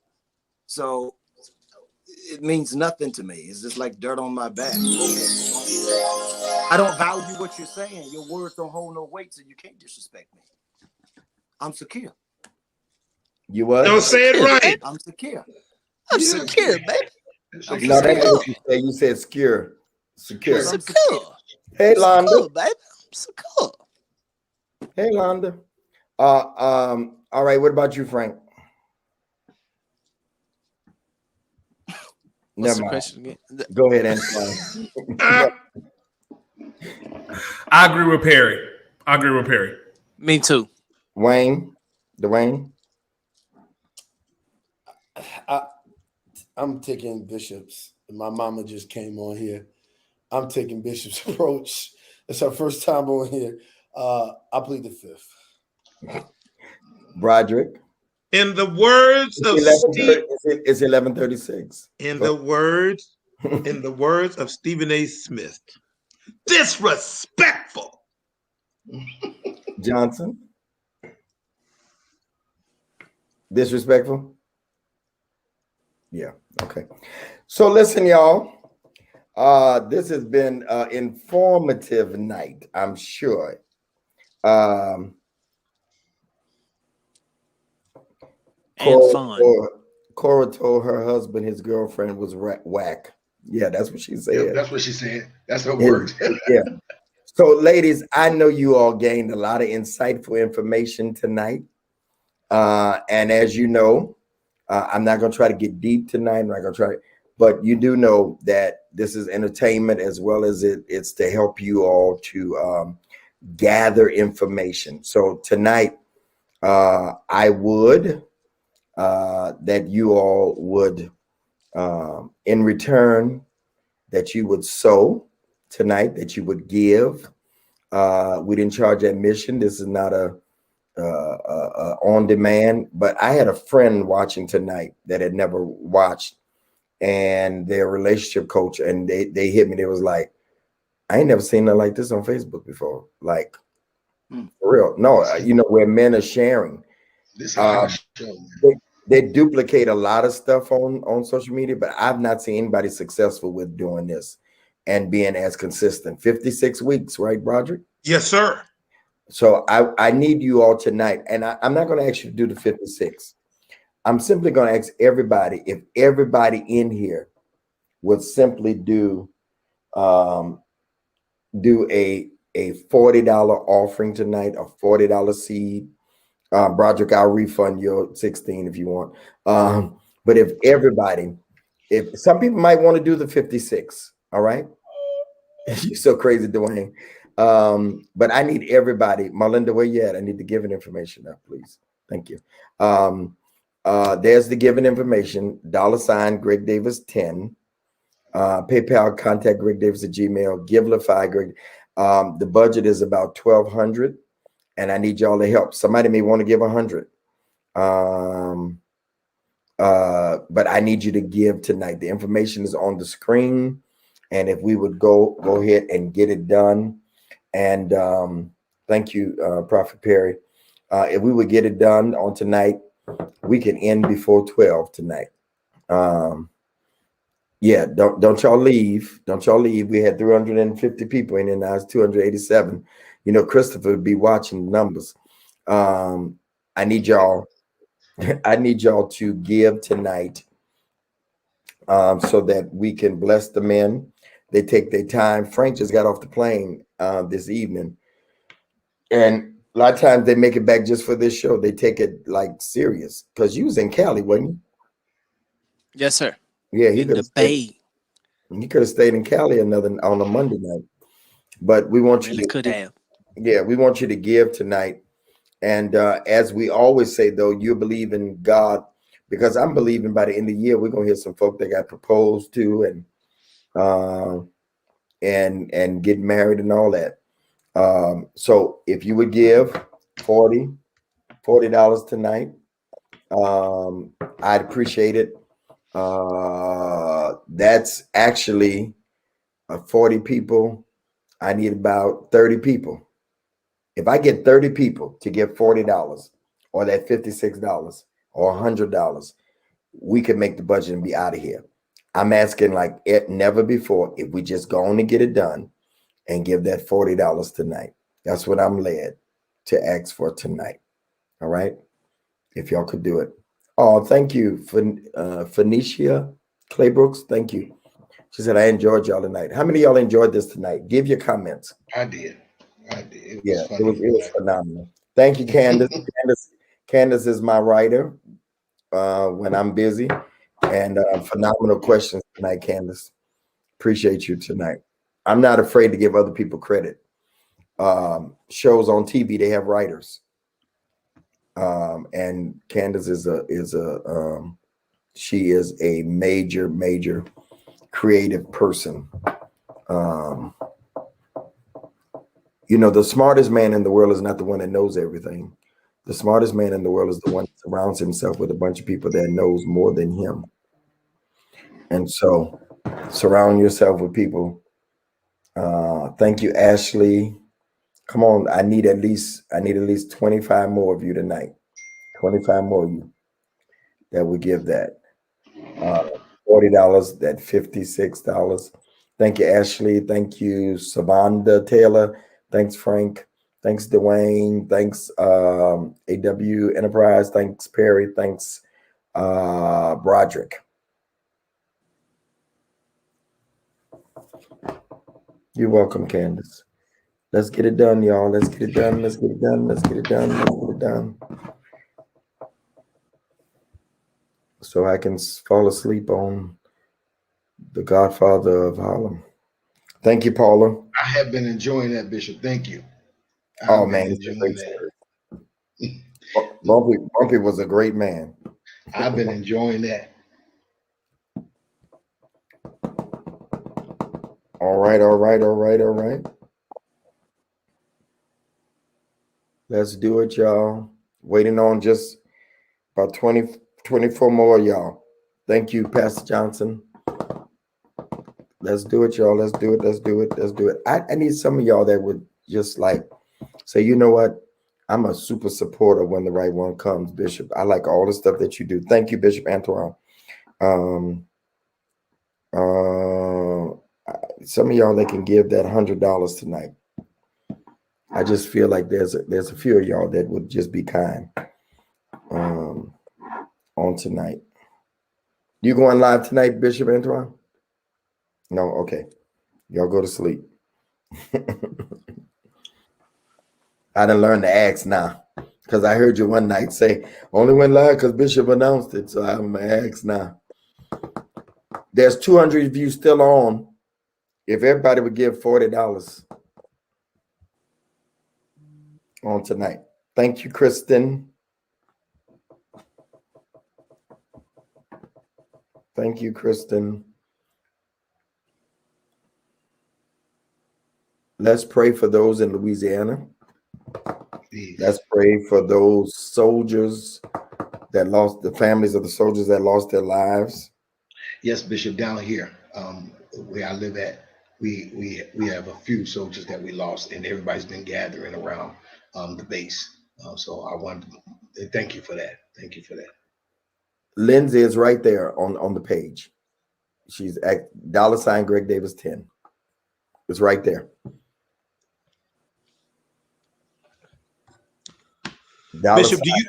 So it means nothing to me. It's just like dirt on my back. I don't value what you're saying. Your words don't hold no weight, so you can't disrespect me. I'm secure. You what? Don't say it right. I'm secure. I'm secure, baby. No, that's what you said. You said secure. Secure. Secure. Hey, Londa. Secure, baby. Secure. Hey, Londa. All right. What about you, Frank? What's Never the mind. question again? Go ahead, Antoine. I agree with Perry. Me too. Dwayne. I'm taking Bishop's. My mama just came on here. I'm taking Bishop's approach. It's her first time on here. I plead the fifth. Broderick. In the words of Steve, it's 11:36. In the words of Stephen A. Smith, disrespectful. Johnson. Disrespectful. Yeah. Okay. So listen, y'all. This has been an informative night, I'm sure. Cora told her husband his girlfriend was whack. Yeah, that's what she said. Yeah, that's what she said. That's her words. Yeah. So, ladies, I know you all gained a lot of insightful information tonight. And as you know, I'm not going to try to get deep tonight. I'm not going to try, but you do know that this is entertainment as well as it's to help you all to gather information. So tonight, I would that you all would, in return, that you would sow tonight, that you would give. We didn't charge admission. This is not a on demand, but I had a friend watching tonight that had never watched, and their relationship coach, and they hit me. They was like, I ain't never seen nothing like this on Facebook before. Like, for real. No, you know, where men are sharing. This They duplicate a lot of stuff on social media, but I've not seen anybody successful with doing this and being as consistent. 56 weeks, right, Broderick? Yes, sir. So I need you all tonight, and I'm not going to ask you to do the 56. I'm simply going to ask everybody, if everybody in here would simply do a $40 offering tonight, a $40 seed. Broderick, I'll refund your 16 if you want. But if everybody, if some people might want to do the 56, all right? You're so crazy, Dwayne. But I need everybody. Melinda, where you at? I need the giving information now, please. Thank you. There's the giving information, $ Greg Davis 10. PayPal, contact Greg Davis at Gmail, Givelify Greg. The budget is about $1,200, and I need y'all to help. Somebody may want to give 100. But I need you to give tonight. The information is on the screen, and if we would go ahead and get it done. And thank you, Prophet Perry. If we would get it done on tonight, we can end before 12 tonight. Yeah, don't y'all leave. Don't y'all leave. We had 350 people in, and now it's 287. You know, Christopher would be watching the numbers. I need y'all to give tonight so that we can bless the men. They take their time. Frank just got off the plane this evening, and a lot of times they make it back just for this show. They take it like serious, because you was in Cali, wasn't you? Yes, sir. Yeah, he In could the have stayed. He could have stayed in Cali on a Monday night. But we want Really you to, could have. yeah, we want you to give tonight. And as we always say, though, you believe in God, because I'm believing by the end of the year we're gonna hear some folk that got proposed to and get married and all that. So if you would give $40 tonight, I'd appreciate it. That's actually 40 people. I need about 30 people. If I get 30 people to give $40 or that $56 or $100, we could make the budget and be out of here. I'm asking like it never before, if we just go on and get it done and give that $40 tonight. That's what I'm led to ask for tonight. All right. If y'all could do it. Oh, thank you, Phoenicia Claybrooks. Thank you. She said, I enjoyed y'all tonight. How many of y'all enjoyed this tonight? Give your comments. I did. It was Yeah, funny. it was phenomenal. Thank you, Candace. Candace is my writer when I'm busy. And phenomenal questions tonight, Candace. Appreciate you tonight. I'm not afraid to give other people credit. Shows on TV, they have writers. And Candace she is a major creative person. You know, the smartest man in the world is not the one that knows everything. The smartest man in the world is the one that surrounds himself with a bunch of people that knows more than him. And so surround yourself with people. Thank you, Ashley. Come on, I need at least 25 more of you tonight. 25 more of you that would give that. $40, that $56. Thank you, Ashley. Thank you, Savanda Taylor. Thanks, Frank. Thanks, Dwayne. Thanks, AW Enterprise. Thanks, Perry. Thanks, Broderick. You're welcome, Candace. Let's get it done, y'all. Let's get it done. Let's get it done. Let's get it done. Let's get it done. So I can fall asleep on the Godfather of Harlem. Thank you, Paula. I have been enjoying that, Bishop. Thank you. Oh man, it's a great story. Bumpy was a great man. I've been enjoying that. All right. Let's do it, y'all. Waiting on just about 24 more, y'all. Thank you, Pastor Johnson. Let's do it, y'all. Let's do it. I need some of y'all that would just like say, you know what? I'm a super supporter when the right one comes, Bishop. I like all the stuff that you do. Thank you, Bishop Antoine. Some of y'all that can give that $100 tonight. I just feel like there's a few of y'all that would just be kind. on tonight. You going live tonight, Bishop Antoine? No, okay. Y'all go to sleep. I done learned to ask now because I heard you one night say only went live because Bishop announced it. So I'm gonna ask now. There's 200 of you still on. If everybody would give $40 on tonight. Thank you, Kristen. Thank you, Kristen. Let's pray for those in Louisiana. Let's pray for those soldiers that lost, the families of the soldiers that lost their lives. Yes, Bishop, down here, where I live at, we have a few soldiers that we lost, and everybody's been gathering around the base. So I wanted to thank you for that. Thank you for that. Lindsay is right there on the page. She's at $ Greg Davis 10. It's right there. Bishop, do you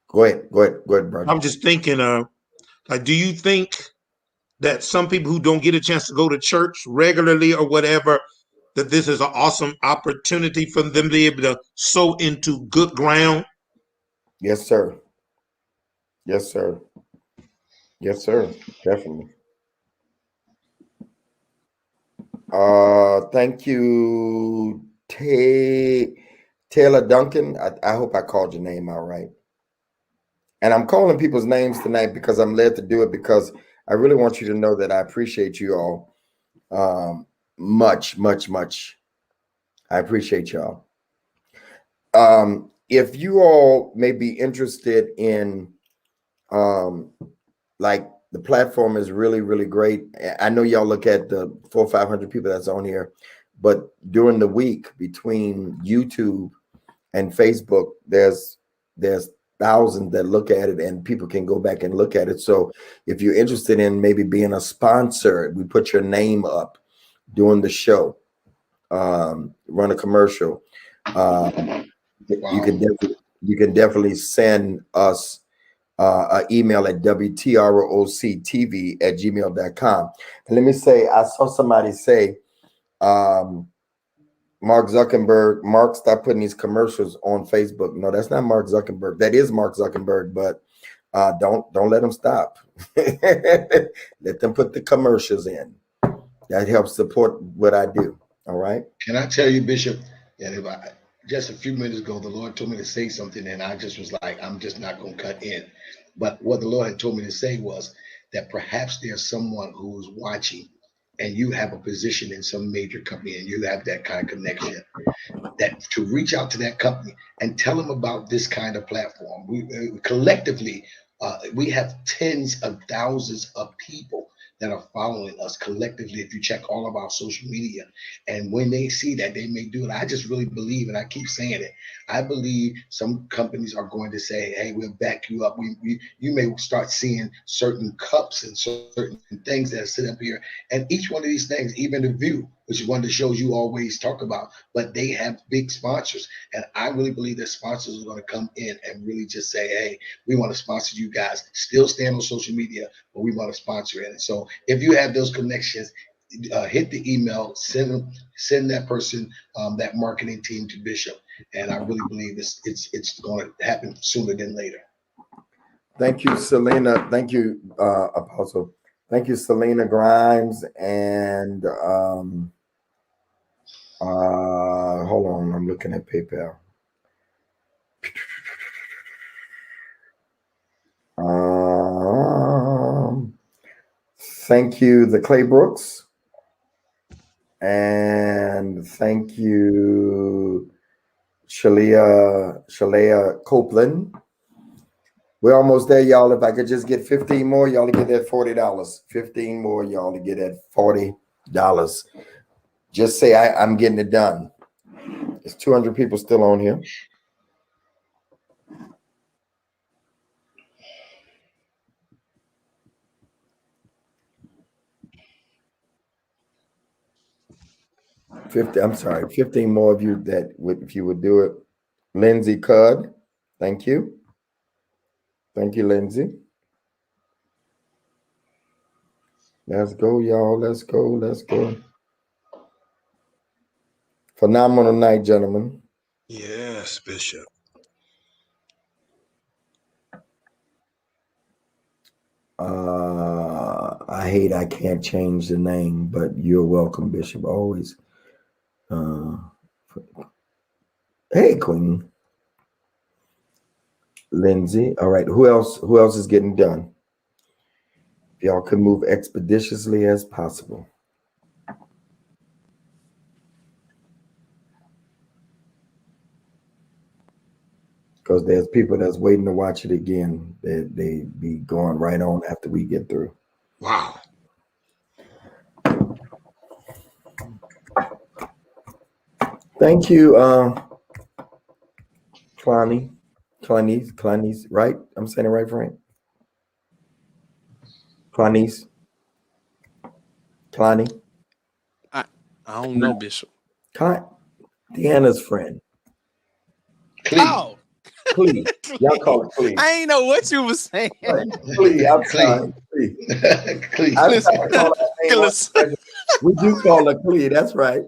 go ahead, brother? I'm just thinking, like, do you think that some people who don't get a chance to go to church regularly or whatever, that this is an awesome opportunity for them to be able to sow into good ground? Yes, sir. Yes, sir. Yes, sir. Definitely. Thank you, Taylor Duncan. I hope I called your name out right. And I'm calling people's names tonight because I'm led to do it, because I really want you to know that I appreciate you all much. I appreciate y'all. If you all may be interested in, like, the platform is really great. I know y'all look at the 400 or 500 people that's on here, but during the week between YouTube and Facebook, there's thousands that look at it, and people can go back and look at it. So if you're interested in maybe being a sponsor, we put your name up doing the show, run a commercial. Wow. You can definitely send us an email at WTROCTV@gmail.com. And let me say, I saw somebody say, Mark Zuckerberg, Mark, stop putting these commercials on Facebook. No, that's not Mark Zuckerberg. That is Mark Zuckerberg, but don't let them stop. Let them put the commercials in. That helps support what I do. All right. Can I tell you, Bishop, that just a few minutes ago, the Lord told me to say something, and I just was like, I'm just not going to cut in. But what the Lord had told me to say was that perhaps there's someone who's watching, and you have a position in some major company, and you have that kind of connection, that to reach out to that company and tell them about this kind of platform. We collectively, we have tens of thousands of people that are following us collectively, if you check all of our social media. And when they see that, they may do it. I just really believe, and I keep saying it, I believe some companies are going to say, hey, we'll back you up. You may start seeing certain cups and certain things that are set up here. And each one of these things, even The View, which is one of the shows you always talk about, but they have big sponsors. And I really believe that sponsors are going to come in and really just say, hey, we want to sponsor you guys. Still stand on social media, but we want to sponsor it. And so if you have those connections, hit the email, send that person, that marketing team to Bishop. And I really believe it's going to happen sooner than later. Thank you, Selena. Thank you, Apostle. Thank you, Selena Grimes. And hold on, I'm looking at PayPal. Thank you, the Claybrooks. And thank you, Shalea Copeland. We're almost there, y'all. If I could just get 15 more, y'all to get that $40. 15 more, y'all to get that $40. Just say I'm getting it done. There's 200 people still on here. I'm sorry, 15 more of you that would, if you would do it. Lindsay Cudd, thank you. Thank you, Lindsay. Let's go, y'all. Let's go. Let's go. Phenomenal night, gentlemen. Yes, Bishop. I can't change the name, but you're welcome, Bishop. Always. Hey, Queen. Lindsay. All right. Who else? Who else is getting done? If y'all can move expeditiously as possible. Because there's people that's waiting to watch it again. They be going right on after we get through. Wow. Thank you, Clonies, right? I'm saying it right, Frank? Clonies. I don't know, Bishop. Deanna's friend. Clee. Oh, Clee. Y'all call it Clee. I ain't know what you was saying. Right. Clee, I'm Clee. sorry. Clee. Clee. I'm sorry, I call her name. We do call her Clee, that's right.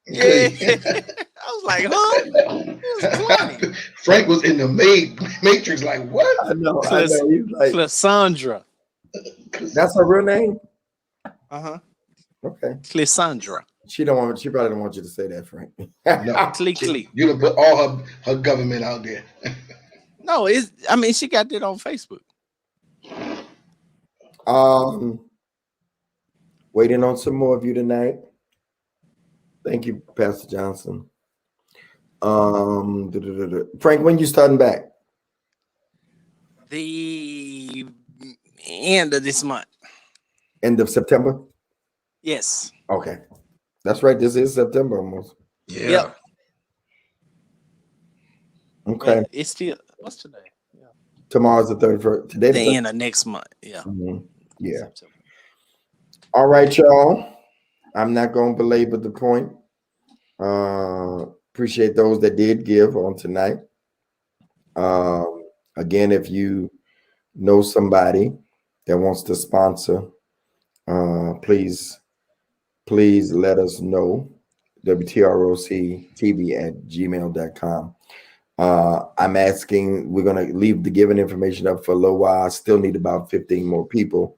Yeah. Clee. I was like, huh? Who's Clee? Frank was in the Matrix, like, what? I know. He's like, Cassandra. that's her real name? Uh-huh. Okay. Cassandra. She probably don't want you to say that, Frank. No. Clee. You done put all her government out there. No, she got that on Facebook. Waiting on some more of you tonight. Thank you, Pastor Johnson. Frank, when you starting back? The end of this month. End of September? Yes. Okay. That's right. This is September almost. Yeah. Yep. Okay. But it's still, what's today? Yeah. Tomorrow's the 31st. Today The end of next month. Yeah. Mhm. Yeah. September. All right, y'all. I'm not going to belabor the point. Appreciate those that did give on tonight. Again, if you know somebody that wants to sponsor, please let us know. WTROCTV@gmail.com. I'm asking, we're going to leave the giving information up for a little while. I still need about 15 more people.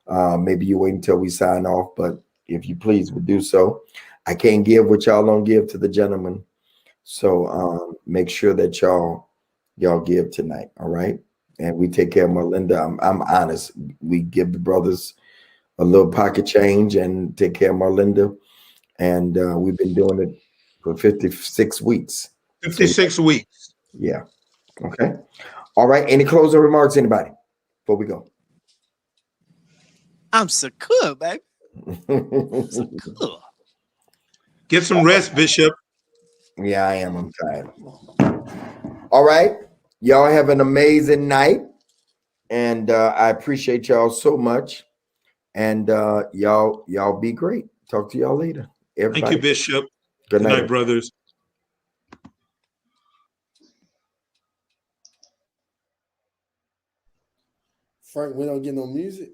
Maybe you wait until we sign off, but if you please would do so. I can't give what y'all don't give to the gentleman. So make sure that y'all give tonight. All right. And we take care of Marlinda. I'm honest. We give the brothers a little pocket change and take care of Marlinda. And we've been doing it for 56 weeks. 56 weeks. Yeah. Okay. All right. Any closing remarks, anybody, before we go? I'm secure, baby. Secure. Get some rest, Bishop. Yeah, I am. I'm tired. All right. Y'all have an amazing night. And I appreciate y'all so much. And y'all be great. Talk to y'all later. Everybody. Thank you, Bishop. Good night, brothers. Frank, we don't get no music.